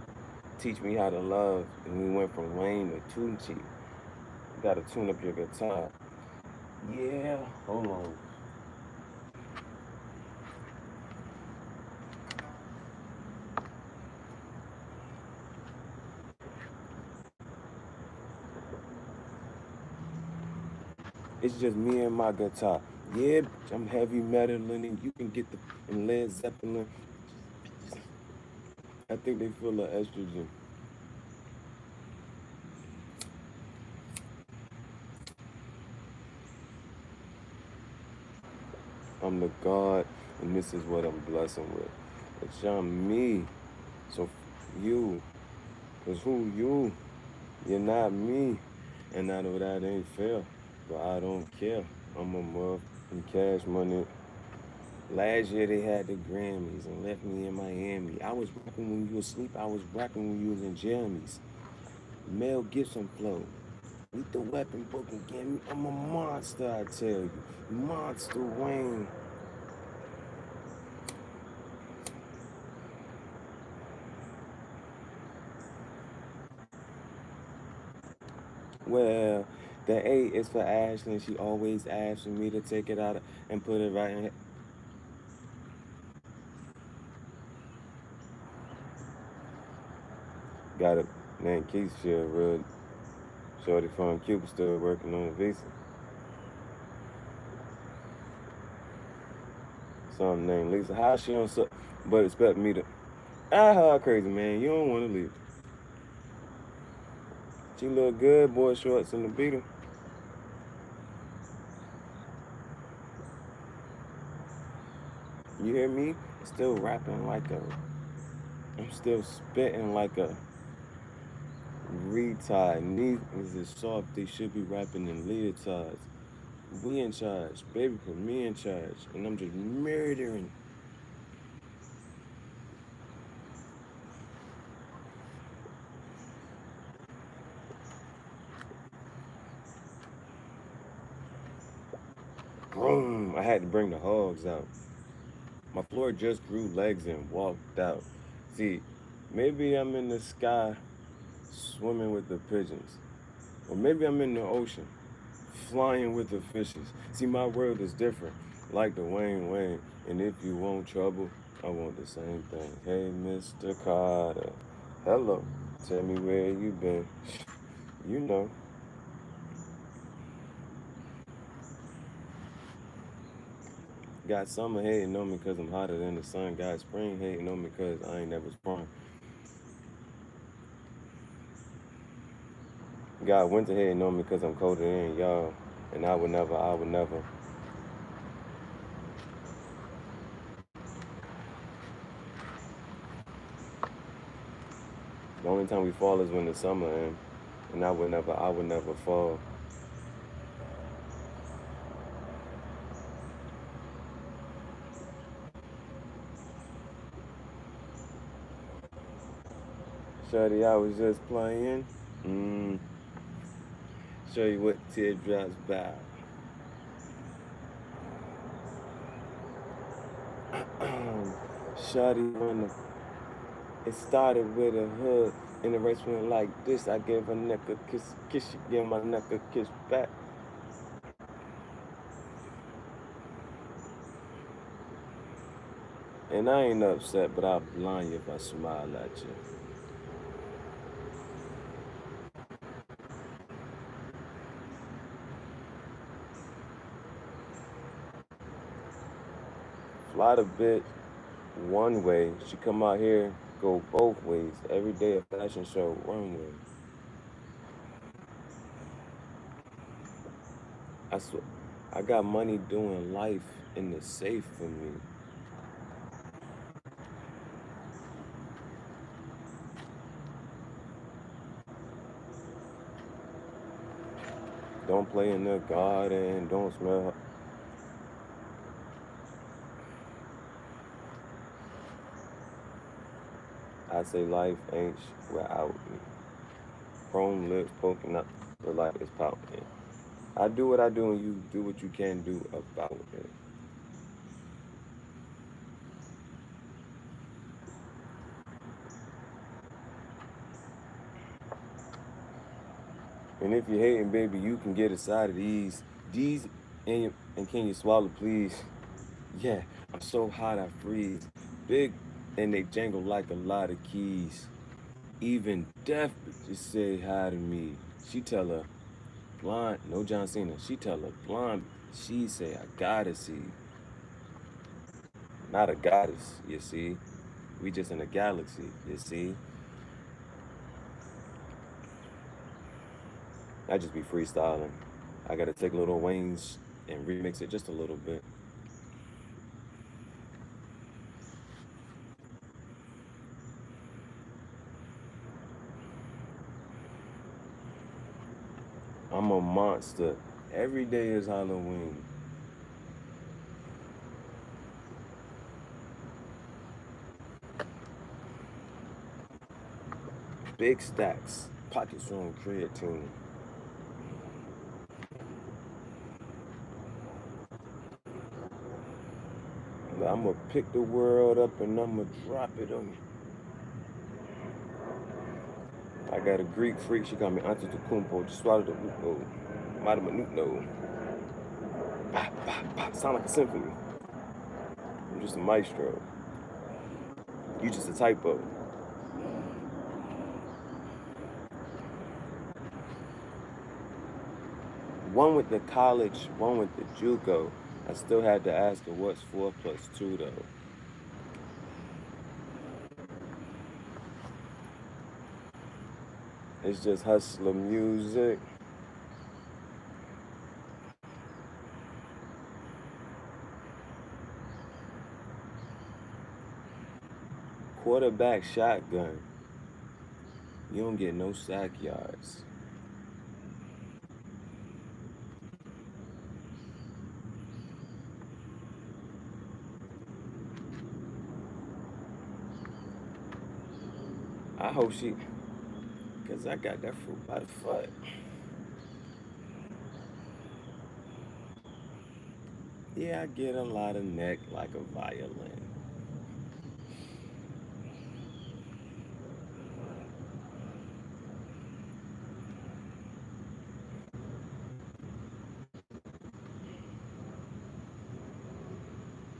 teach me how to love, and we went from Wayne to Tunchi. You gotta tune up your guitar. Yeah. Hold on. It's just me and my guitar. Yeah, bitch, I'm heavy metal, and you can get the and Led Zeppelin. I think they feel the estrogen. I'm the God, and this is what I'm blessing with. It's on me. So you, cause who you? You're not me. And I know that ain't fair, but I don't care. I'm a muff and cash money. Last year they had the Grammys and left me in Miami. I was rapping when you was asleep. I was rapping when you was in jammies. Mel Gibson flow. Meet the weapon book and get me. I'm a monster, I tell you. Monster Wayne. Well, the A is for Ashley. She always asks for me to take it out and put it right in. Got it. Man, Keith shit real. Shorty from Cuba still working on the visa. Something named Lisa. How she on so but expect me to her crazy man. You don't wanna leave. She look good, boy shorts in the beater. You hear me? Still rapping like a I'm still spitting like a retard. Knees is soft, they should be rapping in leotards. We in charge, baby, put me in charge. And I'm just murdering. Boom. I had to bring the hogs out. My floor just grew legs and walked out. See, maybe I'm in the sky swimming with the pigeons. Or maybe I'm in the ocean flying with the fishes. See, my world is different, like the Wayne. And if you want trouble, I want the same thing. Hey, Mr. Carter. Hello. Tell me where you been. You know. Got summer hating on me because I'm hotter than the sun. Got spring hating on me because I ain't never sprung. Got winter hating on me because I'm colder than y'all. And I would never. The only time we fall is when the summer ends. And I would never fall. Shorty, I was just playing. Mm, show you what teardrops bow. Shorty on the. It started with a hug. And the race went like this. I gave her neck a kiss. She gave my neck a kiss back. And I ain't upset, but I'll blind you if I smile at you. Fly the bitch one way. She come out here, go both ways. Every day a fashion show, runway. I swear, I got money doing life in the safe for me. Don't play in the garden, don't smell. I say life ain't without me. Chrome lips poking up, the light is pouting. I do what I do and you do what you can do about it. And if you're hating, baby, you can get a side of these. These, and can you swallow, please? Yeah, I'm so hot I freeze. Big, and they jangle like a lot of keys. Even deaf just say hi to me. She tell her blind, no John Cena. She tell her blind. She say I gotta see. Not a goddess, you see. We just in a galaxy, you see. I just be freestyling. I gotta take Lil Wayne's and remix it just a little bit. I'm a monster. Every day is Halloween. Big stacks, pockets on creatine. I'ma pick the world up and I'ma drop it on you. I got a Greek freak, she got me Antetokounmpo, just swallowed the Nuko. Madama Nuko. Bah, bah, bah, sound like a symphony. I'm just a maestro. You just a typo. One with the college, one with the JUCO. I still had to ask her what's 4 plus 2 though. It's just hustler music. Quarterback shotgun. You don't get no sack yards. I hope she, cause I got that fruit by the foot. Yeah, I get a lot of neck like a violin.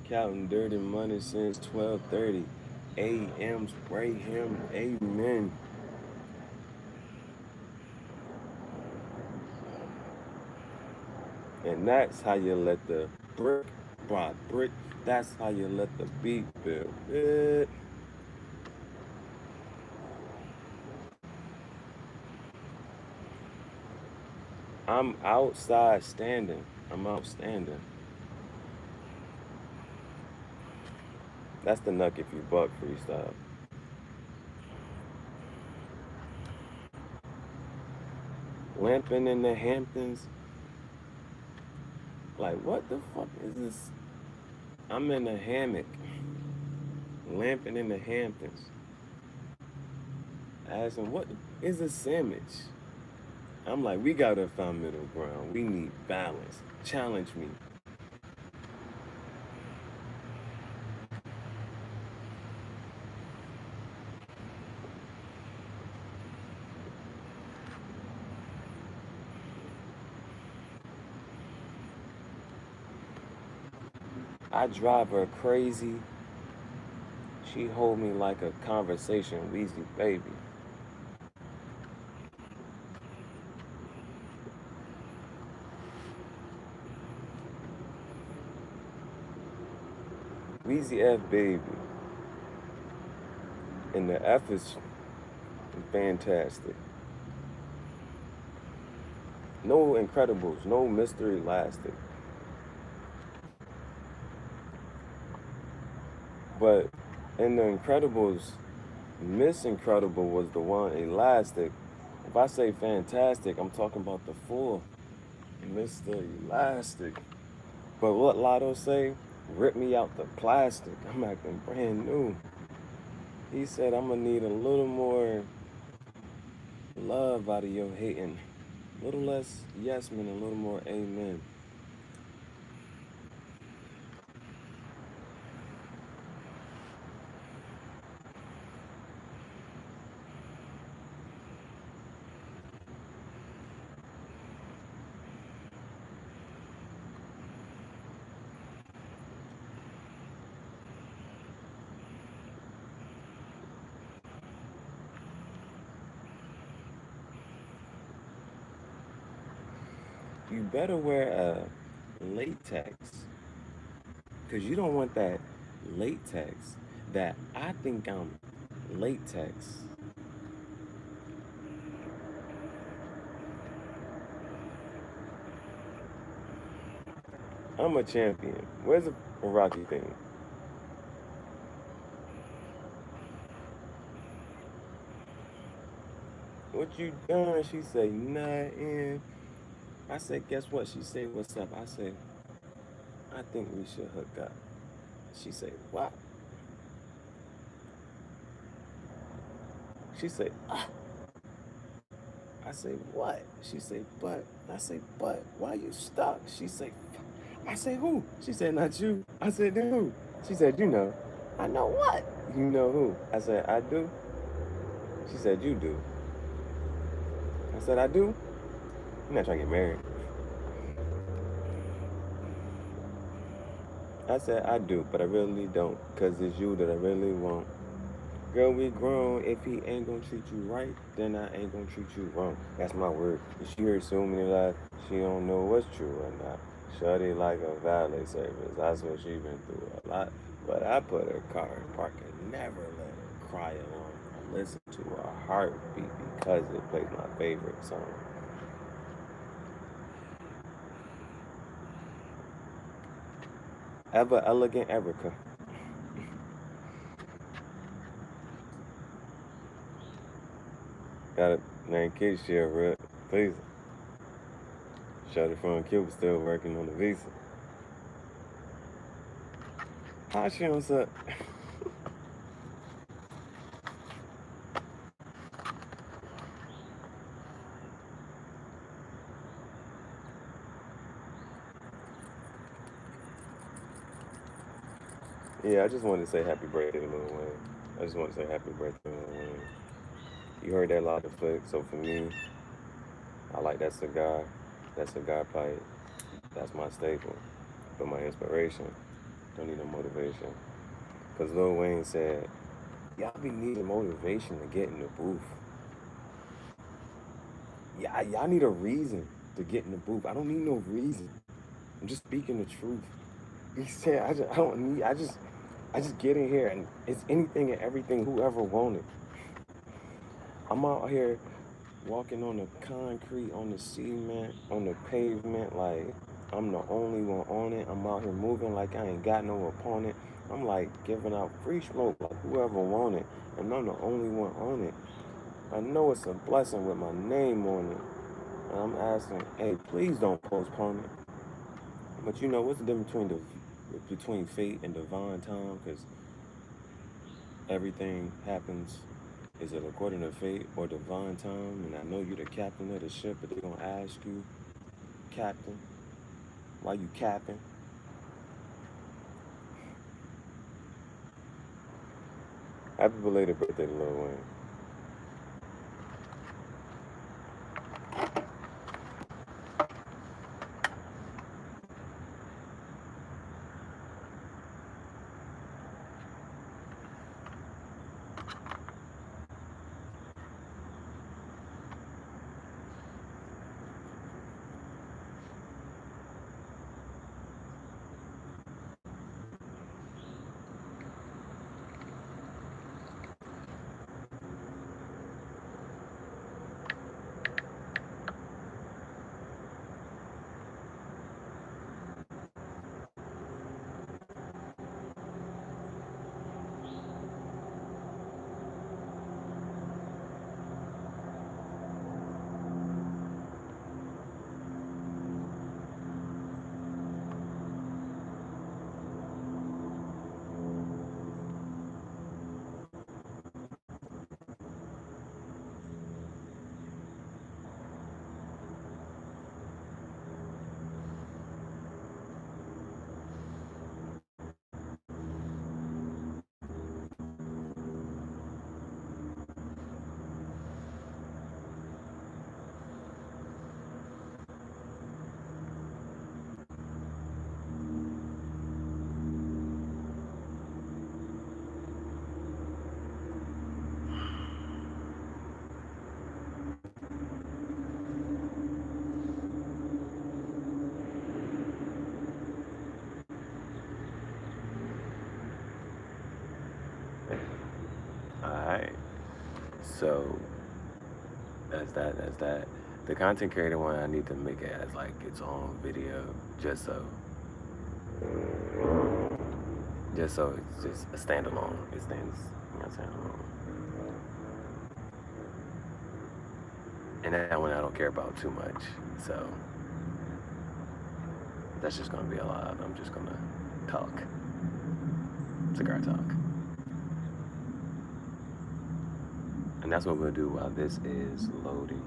Counting dirty money since 12:30 a.m. Spray him, amen. And that's how you let the brick by brick. That's how you let the beat build it. I'm outside standing. I'm outstanding. That's the Nuck If You Buck freestyle. Lamping in the Hamptons. Like, what the fuck is this? I'm in a hammock. Lamping in the Hamptons. Asking, what is a sandwich? I'm like, we gotta find middle ground. We need balance. Challenge me. I drive her crazy. She hold me like a conversation, Weezy baby. Weezy F Baby. And the F is fantastic. No Incredibles, no Mr. Elastic. But in the Incredibles, Miss Incredible was the one Elastic. If I say fantastic, I'm talking about the full Mr. Elastic. But what Lotto say? Rip me out the plastic. I'm acting brand new. He said I'm gonna need a little more love out of your hating. A little less yes men, a little more amen. You better wear a latex, because you don't want that latex that I think I'm latex. I'm a champion. Where's the Rocky thing? What you done? She say nothing. I said, guess what? She say, what's up? I say, I think we should hook up. She say, what? She say, ah. I say, what? She say, but. I say, but. Why you stuck? She say, I say, who? She said, not you. I said, then who? She said, you know. I know what? You know who? I said, I do. She said, you do. I said, I do. I'm not trying to get married. I said, I do, but I really don't, because it's you that I really want. Girl, we grown. If he ain't gonna treat you right, then I ain't gonna treat you wrong. That's my word. She heard so many lies, she don't know what's true or not. Shorty like a valet service. I swear she been through a lot. But I put her car in park and never let her cry alone. I listen to her heartbeat because it plays my favorite song. Ever Elegant Erica. Got a name Kid Share, Rip. Please. Shorty from Cuba still working on the visa. How she on set? Yeah, I just wanted to say happy birthday to Lil Wayne. I just want to say happy birthday to Lil Wayne. You heard that loud effect, so for me, I like that cigar pipe. That's my staple. But my inspiration, don't need no motivation. Because Lil Wayne said, y'all be needing motivation to get in the booth. Yeah, y'all need a reason to get in the booth. I don't need no reason. I'm just speaking the truth. He said, I don't need, I just get in here and it's anything and everything whoever wanted. I'm out here walking on the concrete, on the cement, on the pavement, like I'm the only one on it. I'm out here moving like I ain't got no opponent. I'm like giving out free smoke like whoever want it, and I'm the only one on it. I know it's a blessing with my name on it. And I'm asking, hey, please don't postpone it. But you know what's the difference between fate and divine time? Because everything happens. Is it according to fate or divine time? And I know you're the captain of the ship, but they're gonna ask you, Captain, why you capping? Happy belated birthday to Lil Wayne. So that's that. The content creator one, I need to make it as like its own video, just so it's just a standalone. It stands, you know what I'm saying, alone. And that one I don't care about too much, so that's just gonna be a live. I'm just gonna talk, cigar talk, and that's what we'll do while this is loading.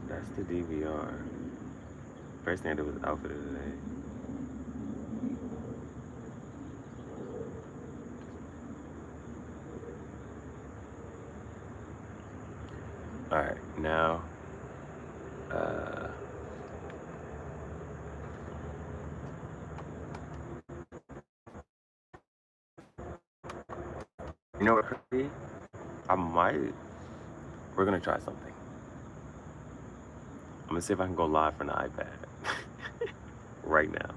That's the DVR. First thing I did was outfit of the day. All right, now, you know what, crazy? We're gonna try something. I'm gonna see if I can go live from the iPad right now.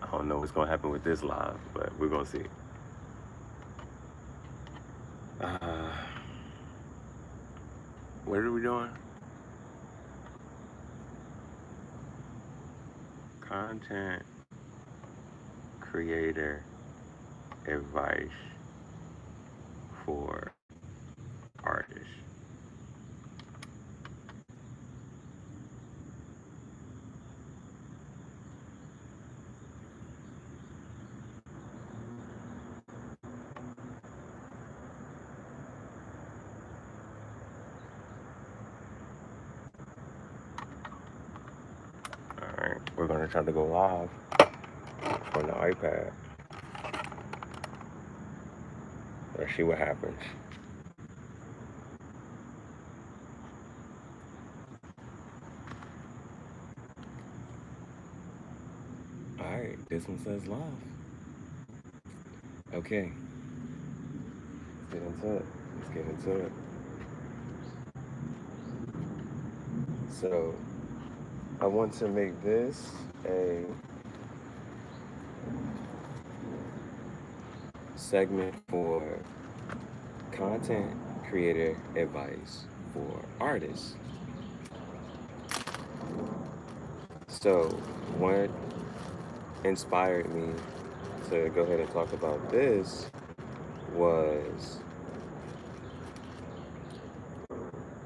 I don't know what's gonna happen with this live, but we're gonna see. What are we doing? Content creator advice for artists. All right, we're gonna try to go live on the iPad. Let's see what happens. All right, this one says live. Okay, let's get into it. Let's get into it. So, I want to make this a segment for content creator advice for artists. So, what inspired me to go ahead and talk about this was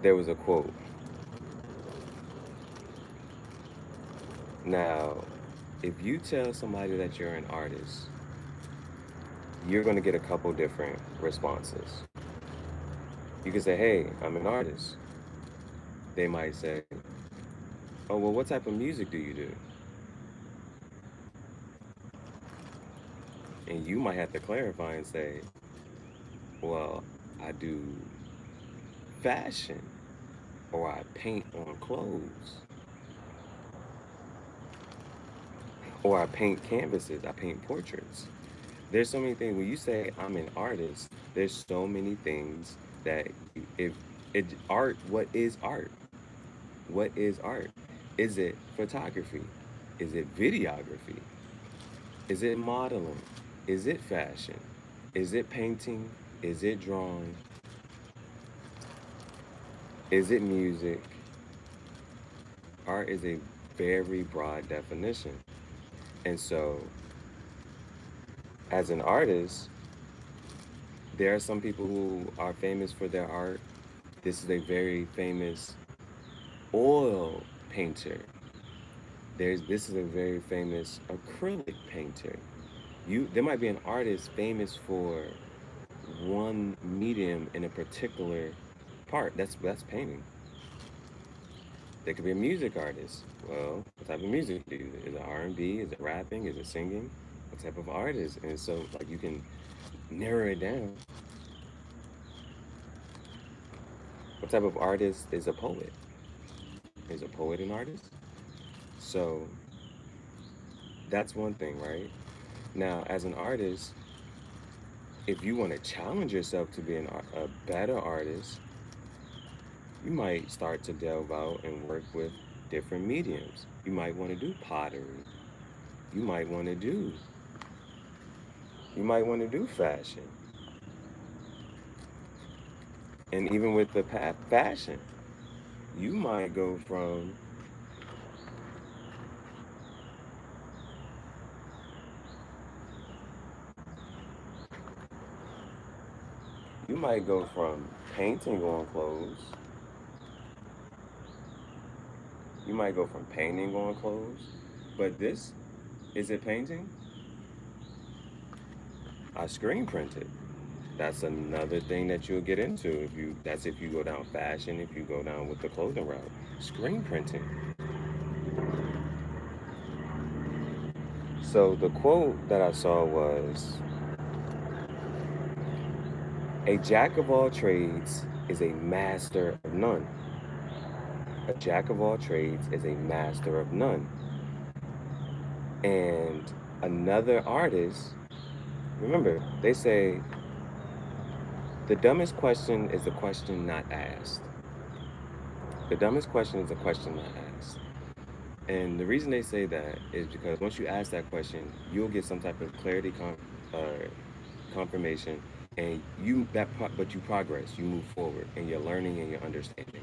there was a quote. Now, if you tell somebody that you're an artist, you're going to get a couple different responses. You can say, hey, I'm an artist. They might say, oh, well, what type of music do you do? And you might have to clarify and say, well, I do fashion, or I paint on clothes, or I paint canvases, I paint portraits. There's so many things. When you say I'm an artist, there's so many things that if art, what is art? What is art? Is it photography? Is it videography? Is it modeling? Is it fashion? Is it painting? Is it drawing? Is it music? Art is a very broad definition. And so, as an artist, there are some people who are famous for their art. This is a very famous oil painter. This is a very famous acrylic painter. There might be an artist famous for one medium in a particular part. That's painting. There could be a music artist. Well, what type of music do you do? Is it R&B? Is it rapping? Is it singing? what type of artist. And so like you can narrow it down. What type of artist is a poet? Is a poet an artist? So that's one thing, right? Now, as an artist, if you want to challenge yourself to be a better artist, you might start to delve out and work with different mediums. You might want to do pottery. You might want to do you might want to do fashion. And even with the fashion, you might go from you might go from painting on clothes. You might go from painting on clothes. But this, is it painting? I screen printed. That's another thing that you'll get into if you go down fashion, if you go down with the clothing route. Screen printing. So the quote that I saw was, a jack of all trades is a master of none. A jack of all trades is a master of none. And another artist, remember, they say the dumbest question is the question not asked. The dumbest question is the question not asked. And the reason they say that is because once you ask that question, you'll get some type of clarity, confirmation, and but you progress, you move forward, and you're learning and you're understanding.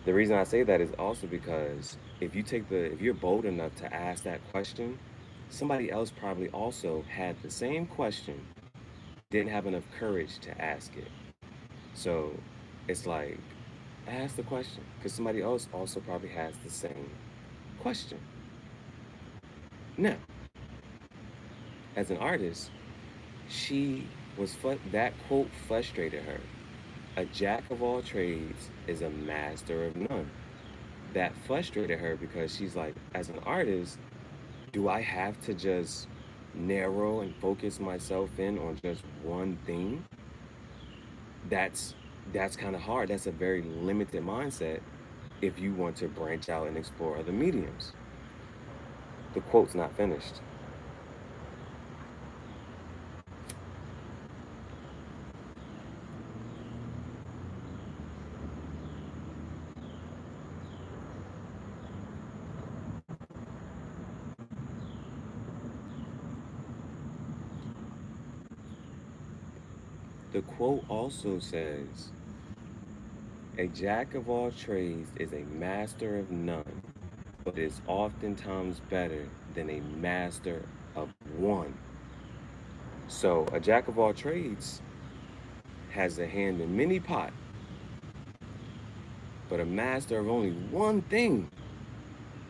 The reason I say that is also because if you're bold enough to ask that question, somebody else probably also had the same question, didn't have enough courage to ask it. So it's like, ask the question because somebody else also probably has the same question. Now, as an artist, she that quote frustrated her. A jack of all trades is a master of none. That frustrated her because she's like, as an artist, do I have to just narrow and focus myself in on just one thing? That's that's kind of hard. That's a very limited mindset if you want to branch out and explore other mediums. The quote's not finished. The quote also says, a jack of all trades is a master of none, but is oftentimes better than a master of one. So a jack of all trades has a hand in many pots, but a master of only one thing,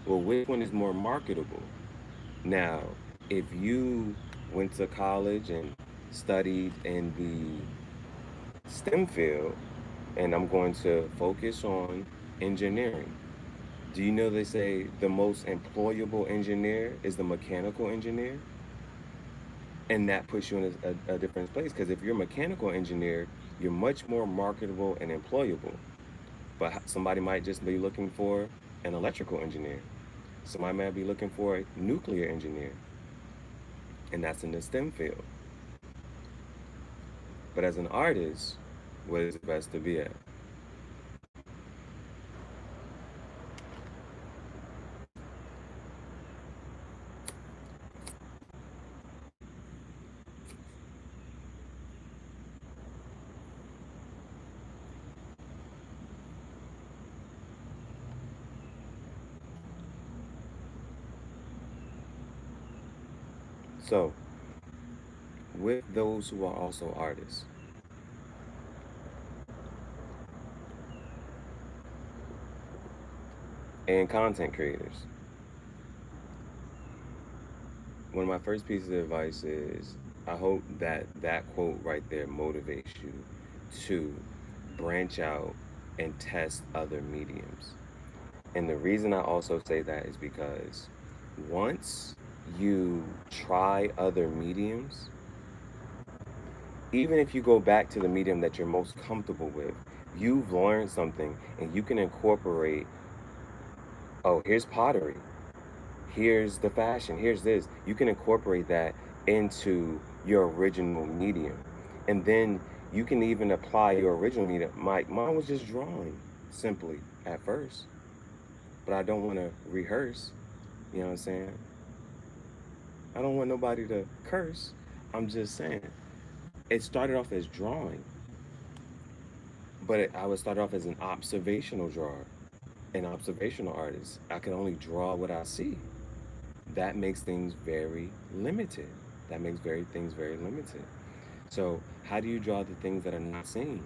well, which one is more marketable? Now, if you went to college and studied in the STEM field, and I'm going to focus on engineering. Do you know they say the most employable engineer is the mechanical engineer? And that puts you in a different place because if you're a mechanical engineer, you're much more marketable and employable. But somebody might just be looking for an electrical engineer. Somebody might be looking for a nuclear engineer, and that's in the STEM field. But as an artist, what is it best to be at? So, with those who are also artists and content creators, one of my first pieces of advice is I hope that that quote right there motivates you to branch out and test other mediums. And the reason I also say that is because once you try other mediums, even if you go back to the medium that you're most comfortable with, you've learned something and you can incorporate, oh, here's pottery, here's the fashion, here's this. You can incorporate that into your original medium. And then you can even apply your original medium. Mine was just drawing simply at first, but I don't want to rehearse. You know what I'm saying? I don't want nobody to curse. I'm just saying. It started off as drawing, but I would start off as an observational drawer, an observational artist. I can only draw what I see. That makes things very limited. That makes things very limited. So how do you draw the things that are not seen?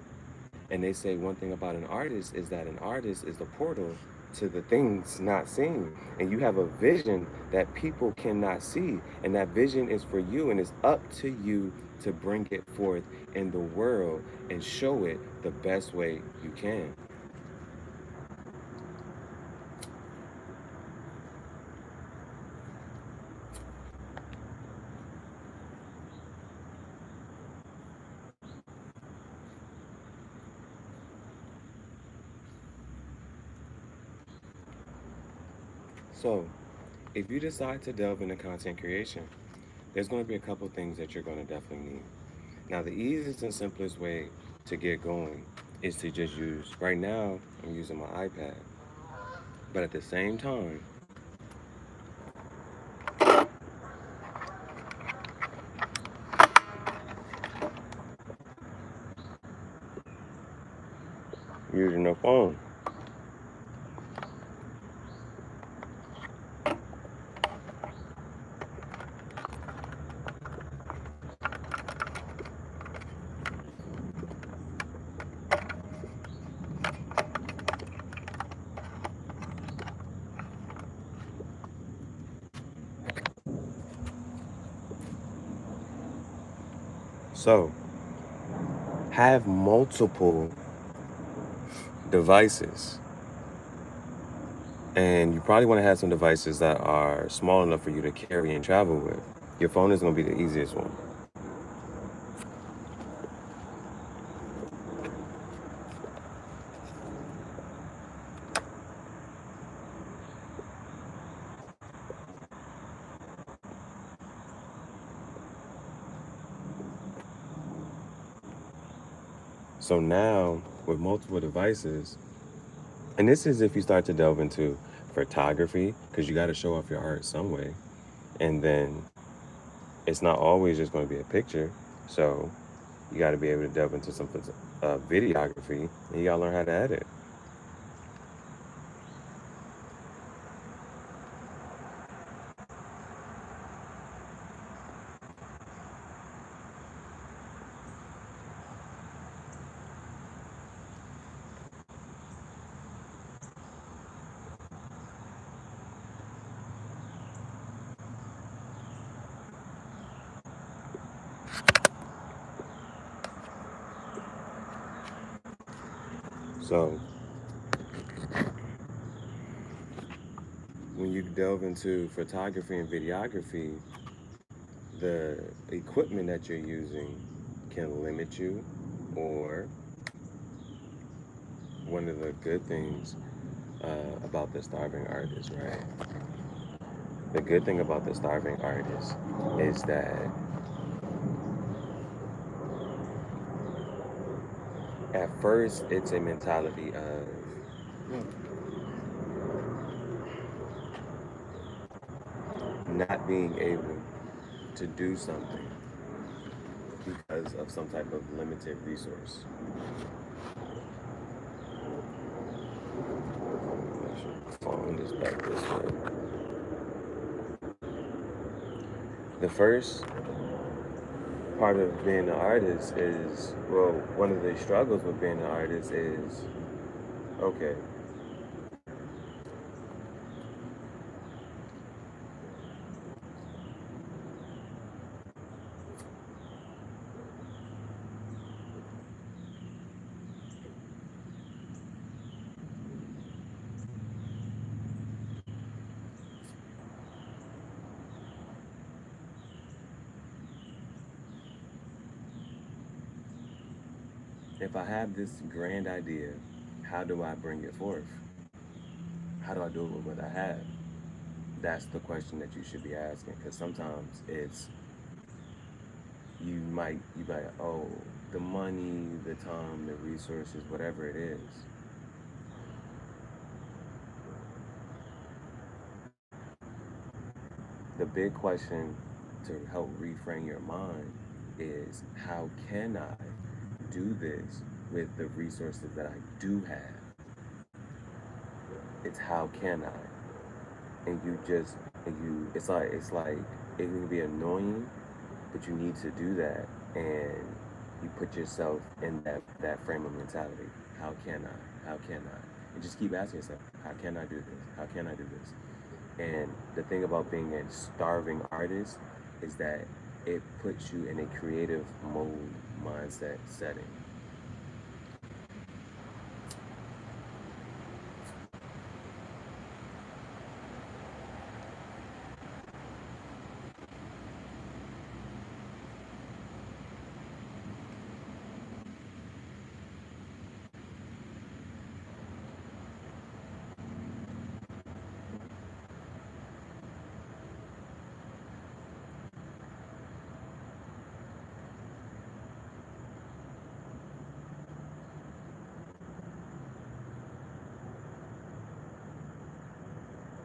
And they say one thing about an artist is that an artist is the portal to the things not seen. And you have a vision that people cannot see. And that vision is for you, and it's up to you to bring it forth in the world and show it the best way you can. So if you decide to delve into content creation, there's going to be a couple things that you're going to definitely need. Now, the easiest and simplest way to get going is to just use, right now, I'm using my iPad. But at the same time, using a phone. So, have multiple devices. And you probably want to have some devices that are small enough for you to carry and travel with. Your phone is going to be the easiest one. So now, with multiple devices, and this is if you start to delve into photography, because you got to show off your art some way. And then it's not always just going to be a picture. So you got to be able to delve into some videography, and you got to learn how to edit. So when you delve into photography and videography, the equipment that you're using can limit you, or one of the good things about the starving artist, right? The good thing about the starving artist is that at first it's a mentality of not being able to do something because of some type of limited resource. Phone is back this way. The first part of being an artist is, well, one of the struggles with being an artist is, okay, if I have this grand idea, how do I bring it forth? How do I do it with what I have? That's the question that you should be asking, because sometimes it's you might, oh, the money, the time, the resources, whatever it is. The big question to help reframe your mind is, how can I do this with the resources that I do have? It's how can I? And you just it's like it can be annoying, but you need to do that, and you put yourself in that frame of mentality. How can I? How can I? And just keep asking yourself, how can I do this? How can I do this? And the thing about being a starving artist is that it puts you in a creative mode mindset setting.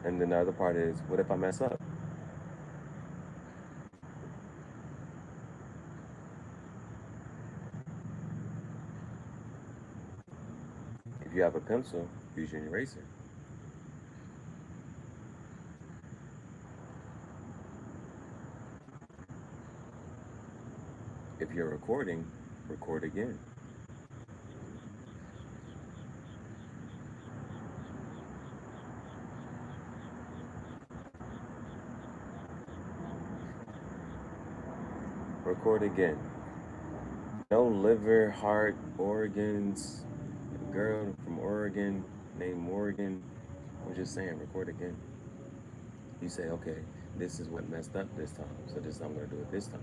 And then the other part is, what if I mess up? If you have a pencil, use your eraser. If you're recording, record again. Record again. No liver, heart, organs. A girl from Oregon named Morgan. I'm just saying, record again. You say, okay, this is what messed up this time, so this I'm gonna do it this time.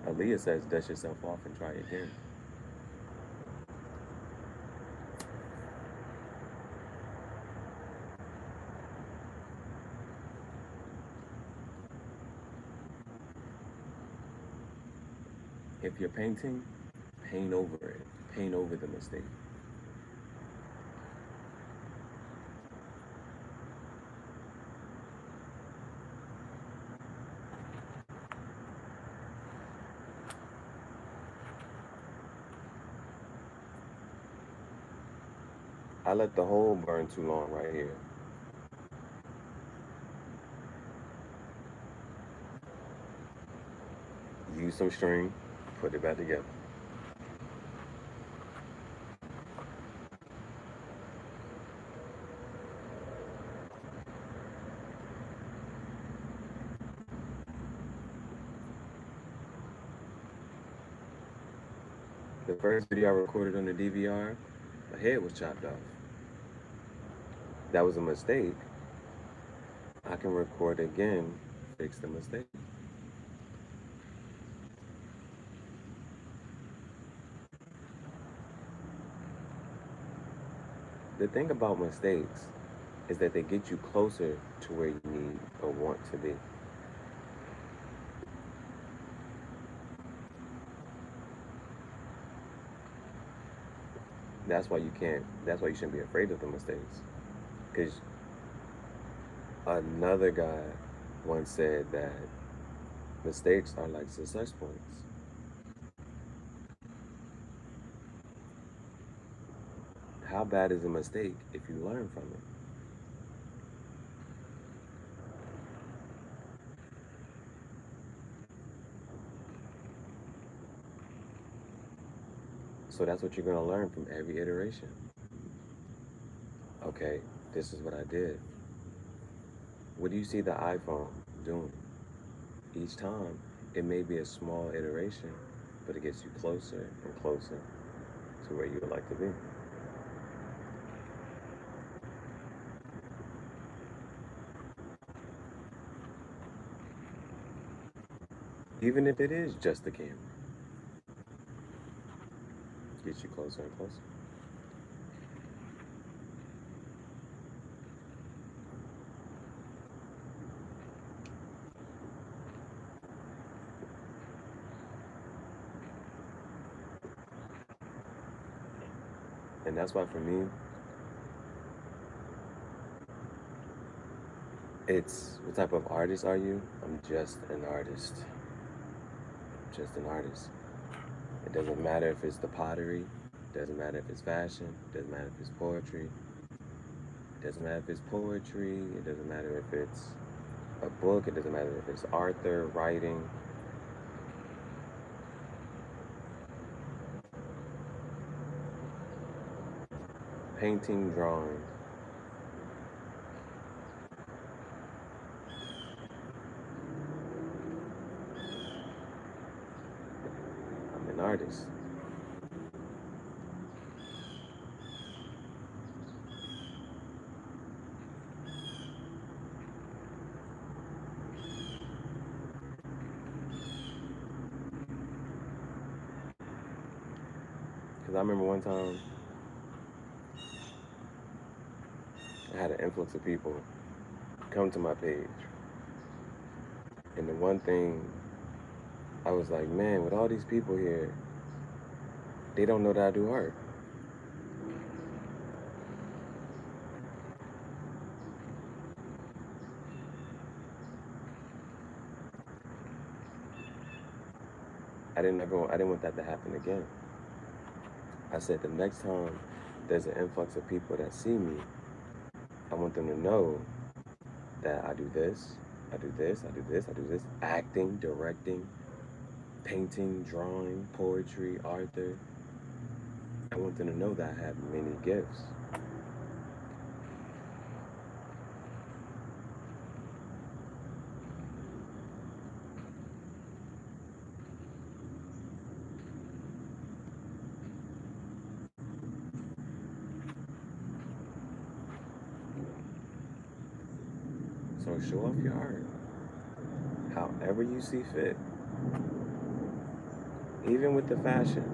Aaliyah says, dust yourself off and try again. If you're painting, paint over it. Paint over the mistake. I let the hole burn too long right here. Use some string, put it back together. The first video I recorded on the DVR, my head was chopped off. That was a mistake. I can record again, fix the mistake. The thing about mistakes is that they get you closer to where you need or want to be. That's why you shouldn't be afraid of the mistakes. Because another guy once said that mistakes are like success points. How bad is a mistake if you learn from it? So that's what you're going to learn from every iteration. Okay, this is what I did. What do you see the iPhone doing? Each time, it may be a small iteration, but it gets you closer and closer to where you would like to be. even if it is just the camera. Get you closer and closer. And that's why for me, it's what type of artist are you? I'm just an artist. Just an artist. It doesn't matter if it's the pottery, it doesn't matter if it's fashion, it doesn't matter if it's poetry, it doesn't matter if it's poetry, it doesn't matter if it's a book, it doesn't matter if it's author, writing. Painting, drawing. I'm an artist. Because I remember one time I had an influx of people come to my page. And the one thing I was like, man, with all these people here, they don't know that I do art. I didn't want that to happen again. I said the next time there's an influx of people that see me, I want them to know that I do this, I do this, I do this, I do this, acting, directing, painting, drawing, poetry, author. I want them to know that I have many gifts. So show off your art however you see fit. Even with the fashion.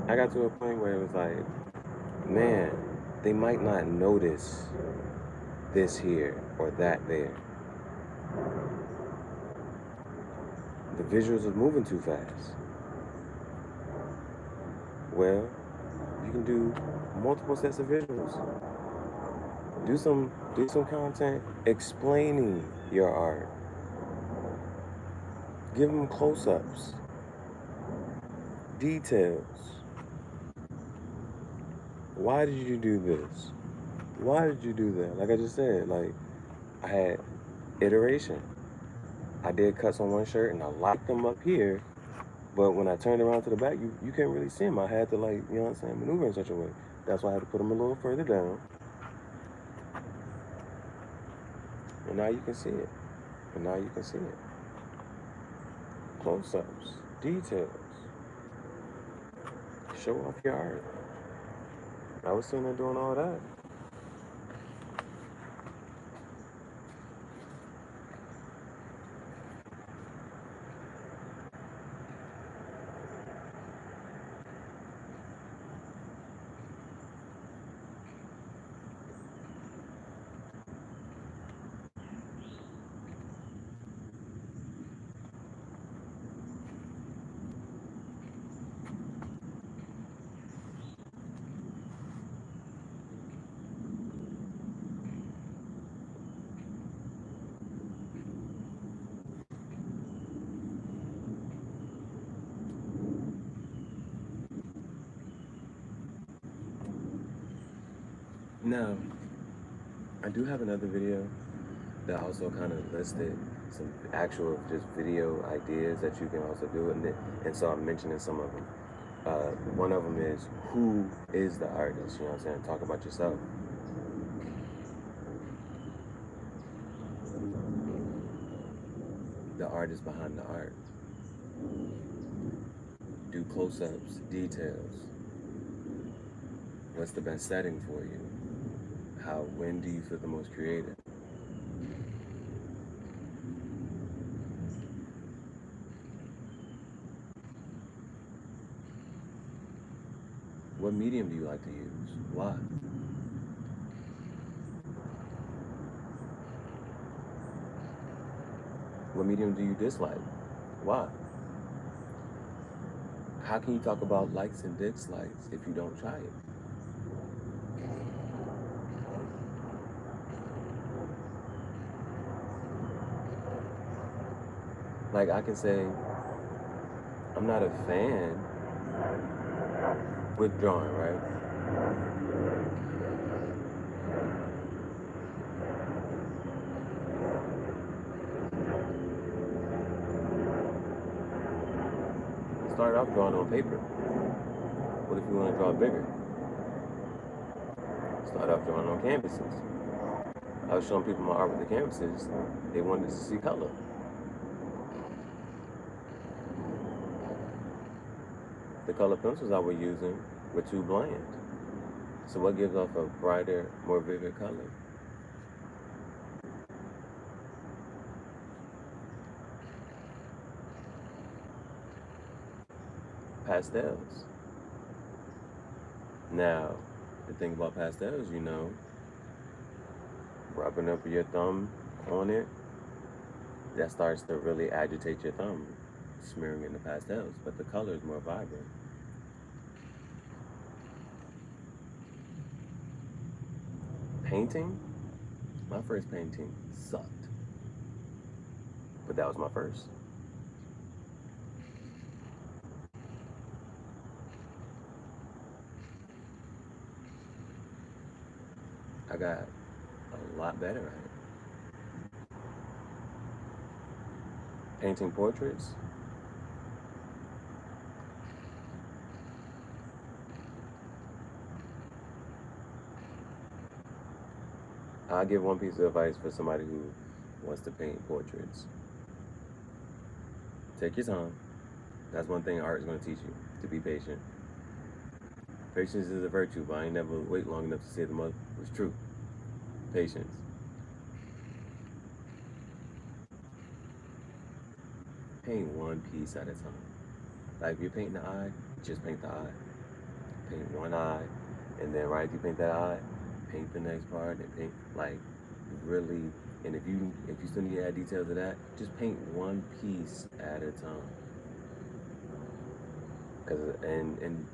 I got to a point where it was like, man, they might not notice this here or that there. The visuals are moving too fast. Well, you can do multiple sets of visuals. Do some content explaining your art. Give them close-ups, details. Why did you do this? Why did you do that? Like I just said, like I had iteration. I did cuts on one shirt and I locked them up here, but when I turned around to the back, you can't really see them. I had to, like, you know what I'm saying, maneuver in such a way. That's why I had to put them a little further down. And now you can see it. And now you can see it. Close-ups, details. Show off your art. I was sitting there doing all that. Now, I do have another video that also kind of listed some actual just video ideas that you can also do, and so I'm mentioning some of them. One of them is, who is the artist? You know what I'm saying? Talk about yourself. The artist behind the art. Do close-ups, details. What's the best setting for you? When do you feel the most creative? What medium do you like to use? Why? What medium do you dislike? Why? How can you talk about likes and dislikes if you don't try it? Like I can say, I'm not a fan with drawing, right? Start off drawing on paper. What if you want to draw bigger? Start off drawing on canvases. I was showing people my art with the canvases. They wanted to see color. The color pencils I was using were too bland. So what gives off a brighter, more vivid color? Pastels. Now, the thing about pastels, rubbing up your thumb on it, that starts to really agitate your thumb, smearing in the pastels, but the color is more vibrant. Painting, my first painting sucked, but that was my first. I got a lot better at it. Painting portraits, I'll give one piece of advice for somebody who wants to paint portraits. Take your time. That's one thing art is going to teach you, to be patient. Patience is a virtue, but I ain't never wait long enough to say the mother was true. Patience. Paint one piece at a time. Like if you're painting the eye, just paint the eye. Paint one eye, and then right after you paint that eye, paint the next part, and paint like really. And if you still need to add details to that, just paint one piece at a time. And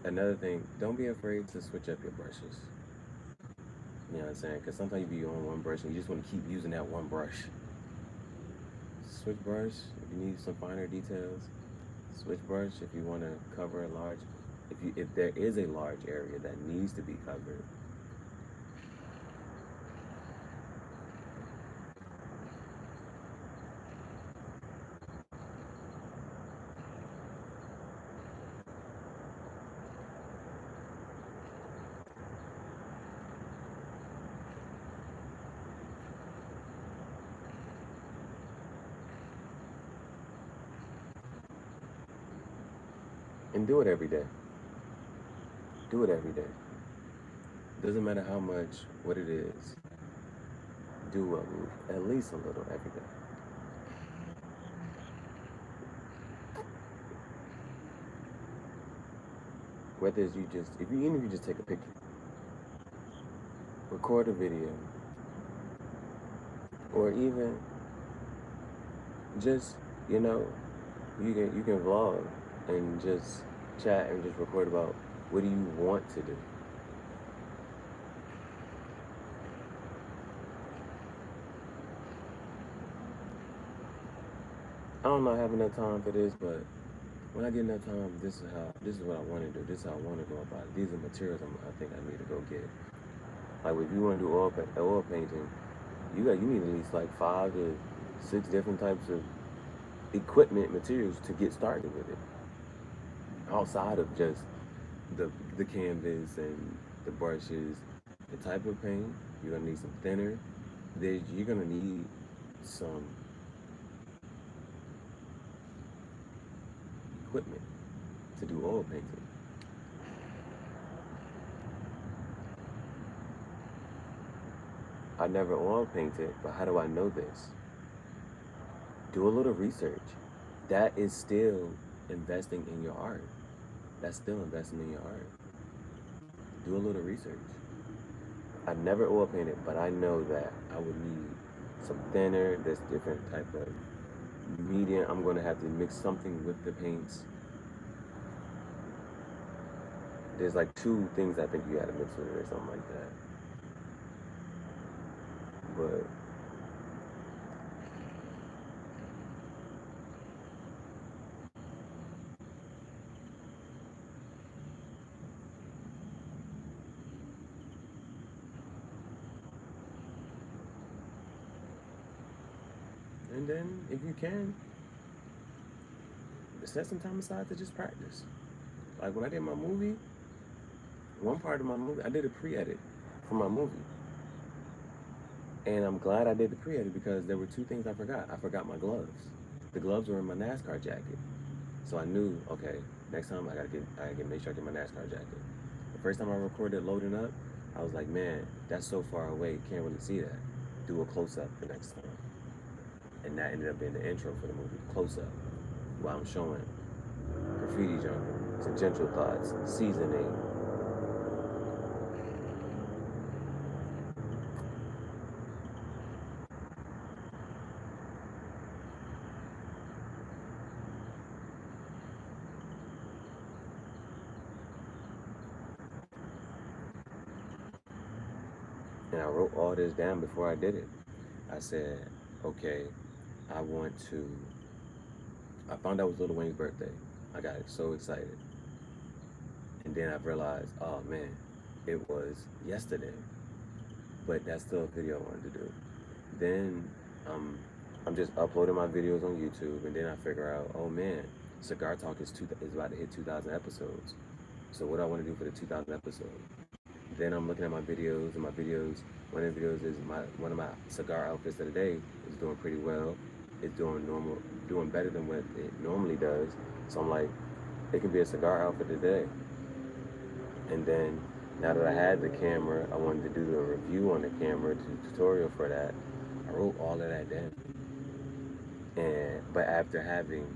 another thing, don't be afraid to switch up your brushes. You know what I'm saying? Because sometimes you be on one brush and you just want to keep using that one brush. Switch brush if you need some finer details. Switch brush if you want to cover a large, if there is a large area that needs to be covered. And do it every day. Do it every day. Doesn't matter how much, what it is. Do at least a little every day. Whether it's you just, even if you just take a picture, record a video, or even just, you can vlog and just chat and just record about what do you want to do. I don't know, I have enough time for this, but when I get enough time, this is what I want to do. This is how I want to go about it. These are materials I think I need to go get. Like if you want to do oil painting, you need at least like 5 to 6 different types of equipment, materials to get started with it. Outside of just the canvas and the brushes, the type of paint, you're gonna need some thinner. You're gonna need some equipment to do oil painting. I never oil painted, but how do I know this? Do a little research. That is still investing in your art. That's still investing in your art. Do a little research. I never oil painted, but I know that I would need some thinner. There's different type of medium. I'm going to have to mix something with the paints. There's like 2 things I think you got to mix with it or something like that. But and then if you can, set some time aside to just practice. Like when I did my movie, one part of my movie, I did a pre-edit for my movie. And I'm glad I did the pre-edit because there were 2 things I forgot. I forgot my gloves. The gloves were in my NASCAR jacket. So I knew, okay, next time I gotta make sure I get my NASCAR jacket. The first time I recorded loading up, I was like, man, that's so far away, can't really see that. Do a close-up the next time. And that ended up being the intro for the movie, close-up, while I'm showing Graffiti Jungle, Tangential Thoughts, Season 8. And I wrote all this down before I did it. I said, okay, I found out it was Lil Wayne's birthday. I got so excited. And then I realized, oh man, it was yesterday. But that's still a video I wanted to do. Then I'm just uploading my videos on YouTube, and then I figure out, oh man, Cigar Talk is about to hit 2,000 episodes. So what do I want to do for the 2,000 episode? Then I'm looking at my videos, and one of the videos is one of my cigar outfits of the day is doing pretty well. It's doing better than what it normally does. So I'm like, it can be a cigar outfit today. And then now that I had the camera, I wanted to do the review on the camera, do the tutorial for that. I wrote all of that down. But after having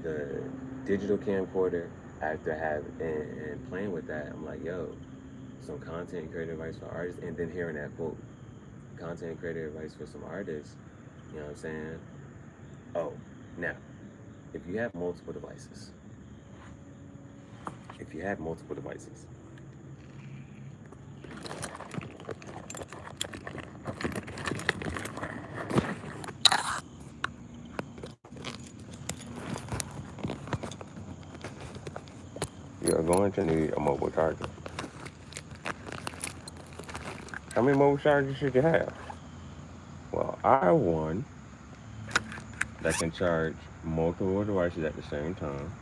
the digital camcorder, and playing with that, I'm like, yo, some content and creative advice for artists, and then hearing that quote, content and creative advice for some artists, you know what I'm saying? Oh, now, if you have multiple devices, you're going to need a mobile charger. How many mobile chargers should you have? Well, I have one that can charge multiple devices at the same time.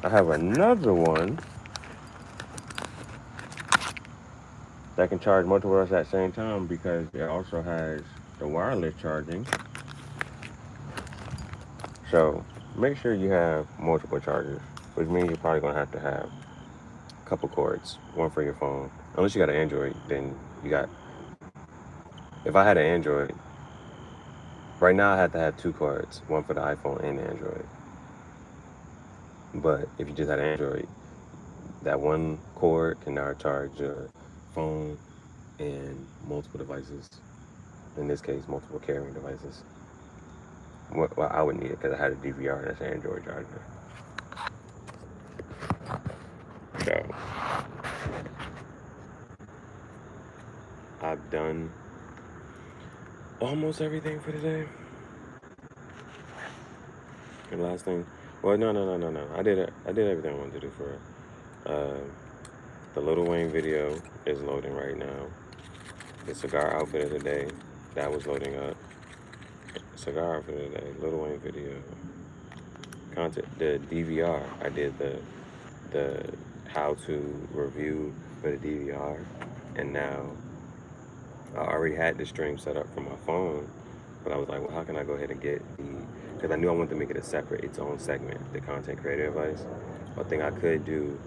I have another one that can charge multiple devices at the same time because it also has the wireless charging. So make sure you have multiple chargers, which means you're probably going to have a couple cords, one for your phone. Unless you got an Android, then you got... If I had an Android, right now I have to have 2 cords, one for the iPhone and the Android. But if you just had an Android, that one cord can now charge your phone and multiple devices. In this case, multiple carrying devices. Well, I would need it because I had a DVR that's an Android charger. So, I've done almost everything for today. The last thing, well, no. I did everything I wanted to do for it. The Lil Wayne video is loading right now. The cigar outfit of the day, that was loading up. Cigar outfit of the day, Lil Wayne video. Content, the DVR, I did the how to review for the DVR, and now I already had the stream set up for my phone, but I was like, well, how can I go ahead and get because I knew I wanted to make it its own segment, the content creator advice. One thing I could do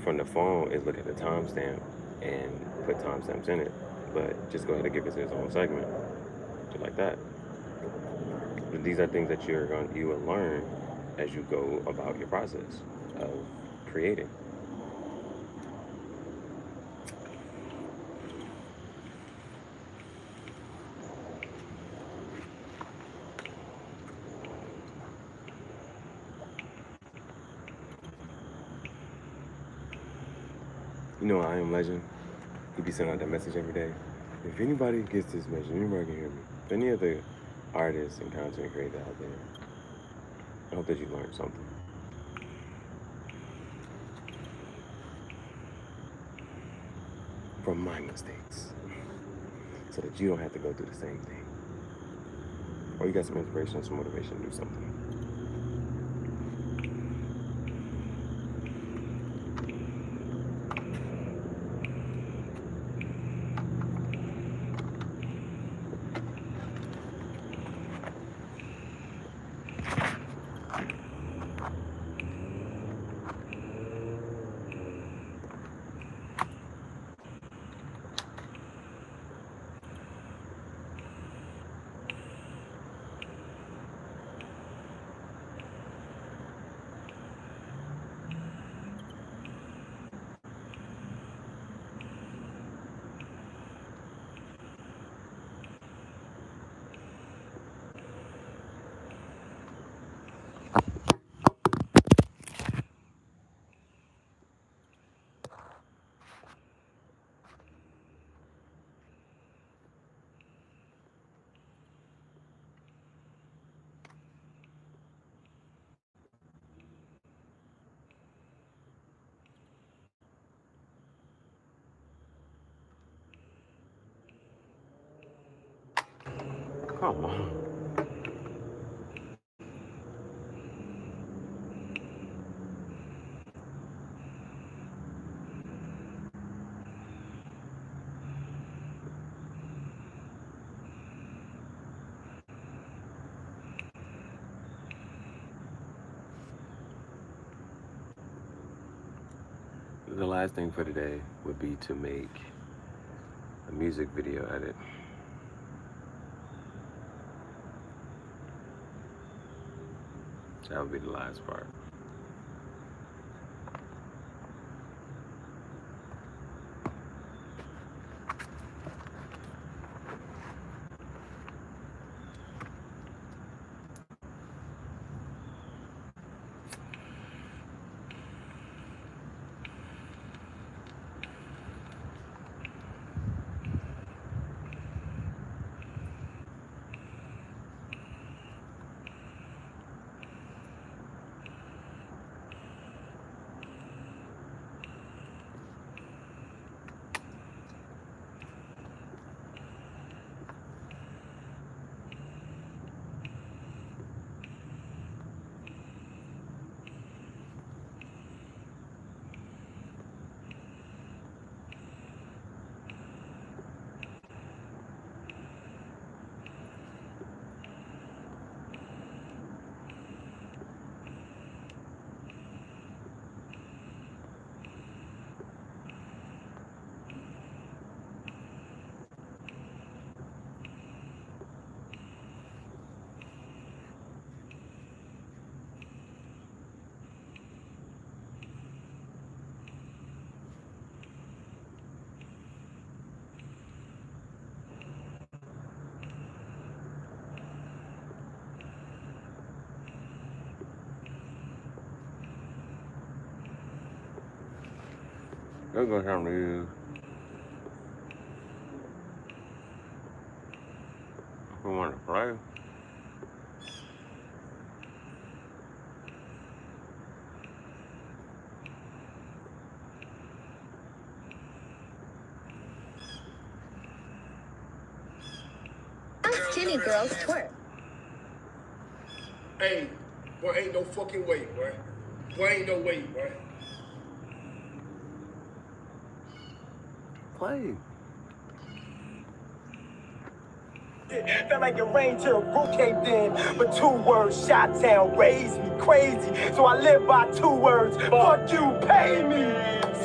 from the phone is look at the timestamp and put timestamps in it. but just go ahead and give it its own segment, just like that. But these are things that you will learn as you go about your process of creating. You know, I Am Legend, he be sending out that message every day. If anybody gets this message, anybody can hear me. If any other artists and content creators out there, I hope that you learned something. From my mistakes, so that you don't have to go through the same thing. Or you got some inspiration, some motivation to do something. Come on. The last thing for today would be to make a music video edit. That would be the last part. That's gonna come to you. If we want to play. Skinny girls twerk. Hey, boy, ain't no fucking way, boy. Boy, ain't no way, boy. Play. Felt like it rained till the roof caved in. But 2 words, Shot-Town raised me crazy. So I live by 2 words, fuck you, pay me.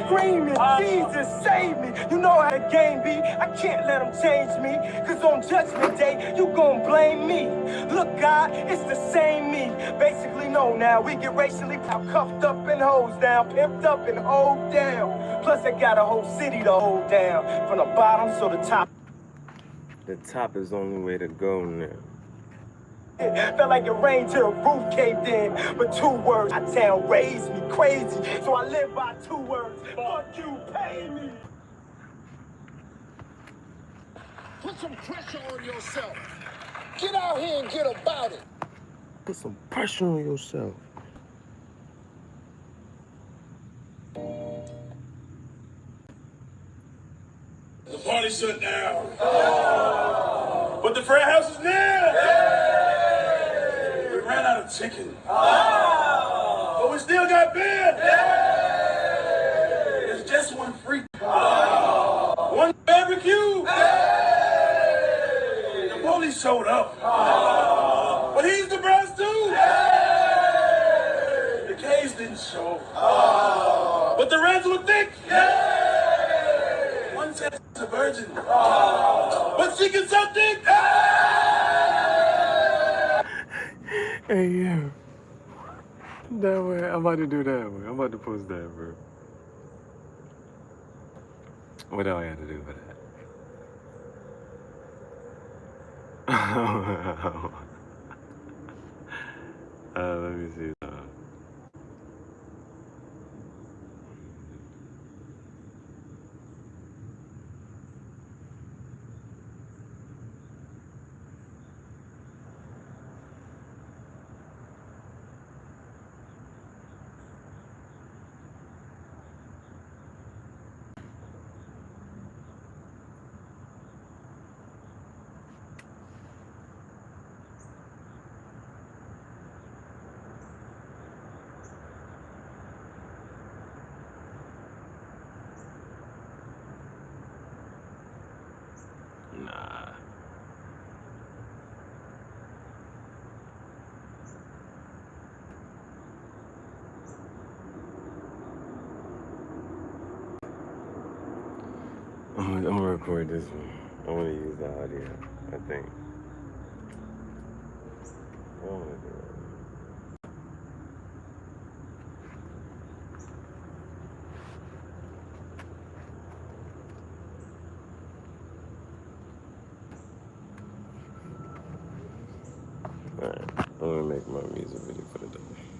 screaming, Jesus save me. You know how the game be. I can't let them change me. Cause on judgment day, you gon' blame me. Look, God, it's the same me. Basically, no now. We get racially cuffed up and hosed down, pimped up and hold down. Plus, I got a whole city to hold down. From the bottom so the top. The top is the only way to go now. Felt like it rained till the roof caved in. But 2 words, my town raised me crazy. So I live by 2 words. Fuck you, pay me. Put some pressure on yourself. Get out here and get about it. Put some pressure on yourself. The party shut down. But the frat house is near. We ran out of chicken. But we still got beer. It's just one free. One barbecue. The police showed up. But he's the brass too. The K's didn't show. But the reds were thick. One said it's a virgin. But she can suck dick. Hey, yeah. That way, I'm about to do that one. I'm about to post that, bro. What do I have to do for that? Let me see. Nah. I'm gonna record this one. I want to use the audio, I think. I want to do it. Alright, I'm gonna make my music video for the day.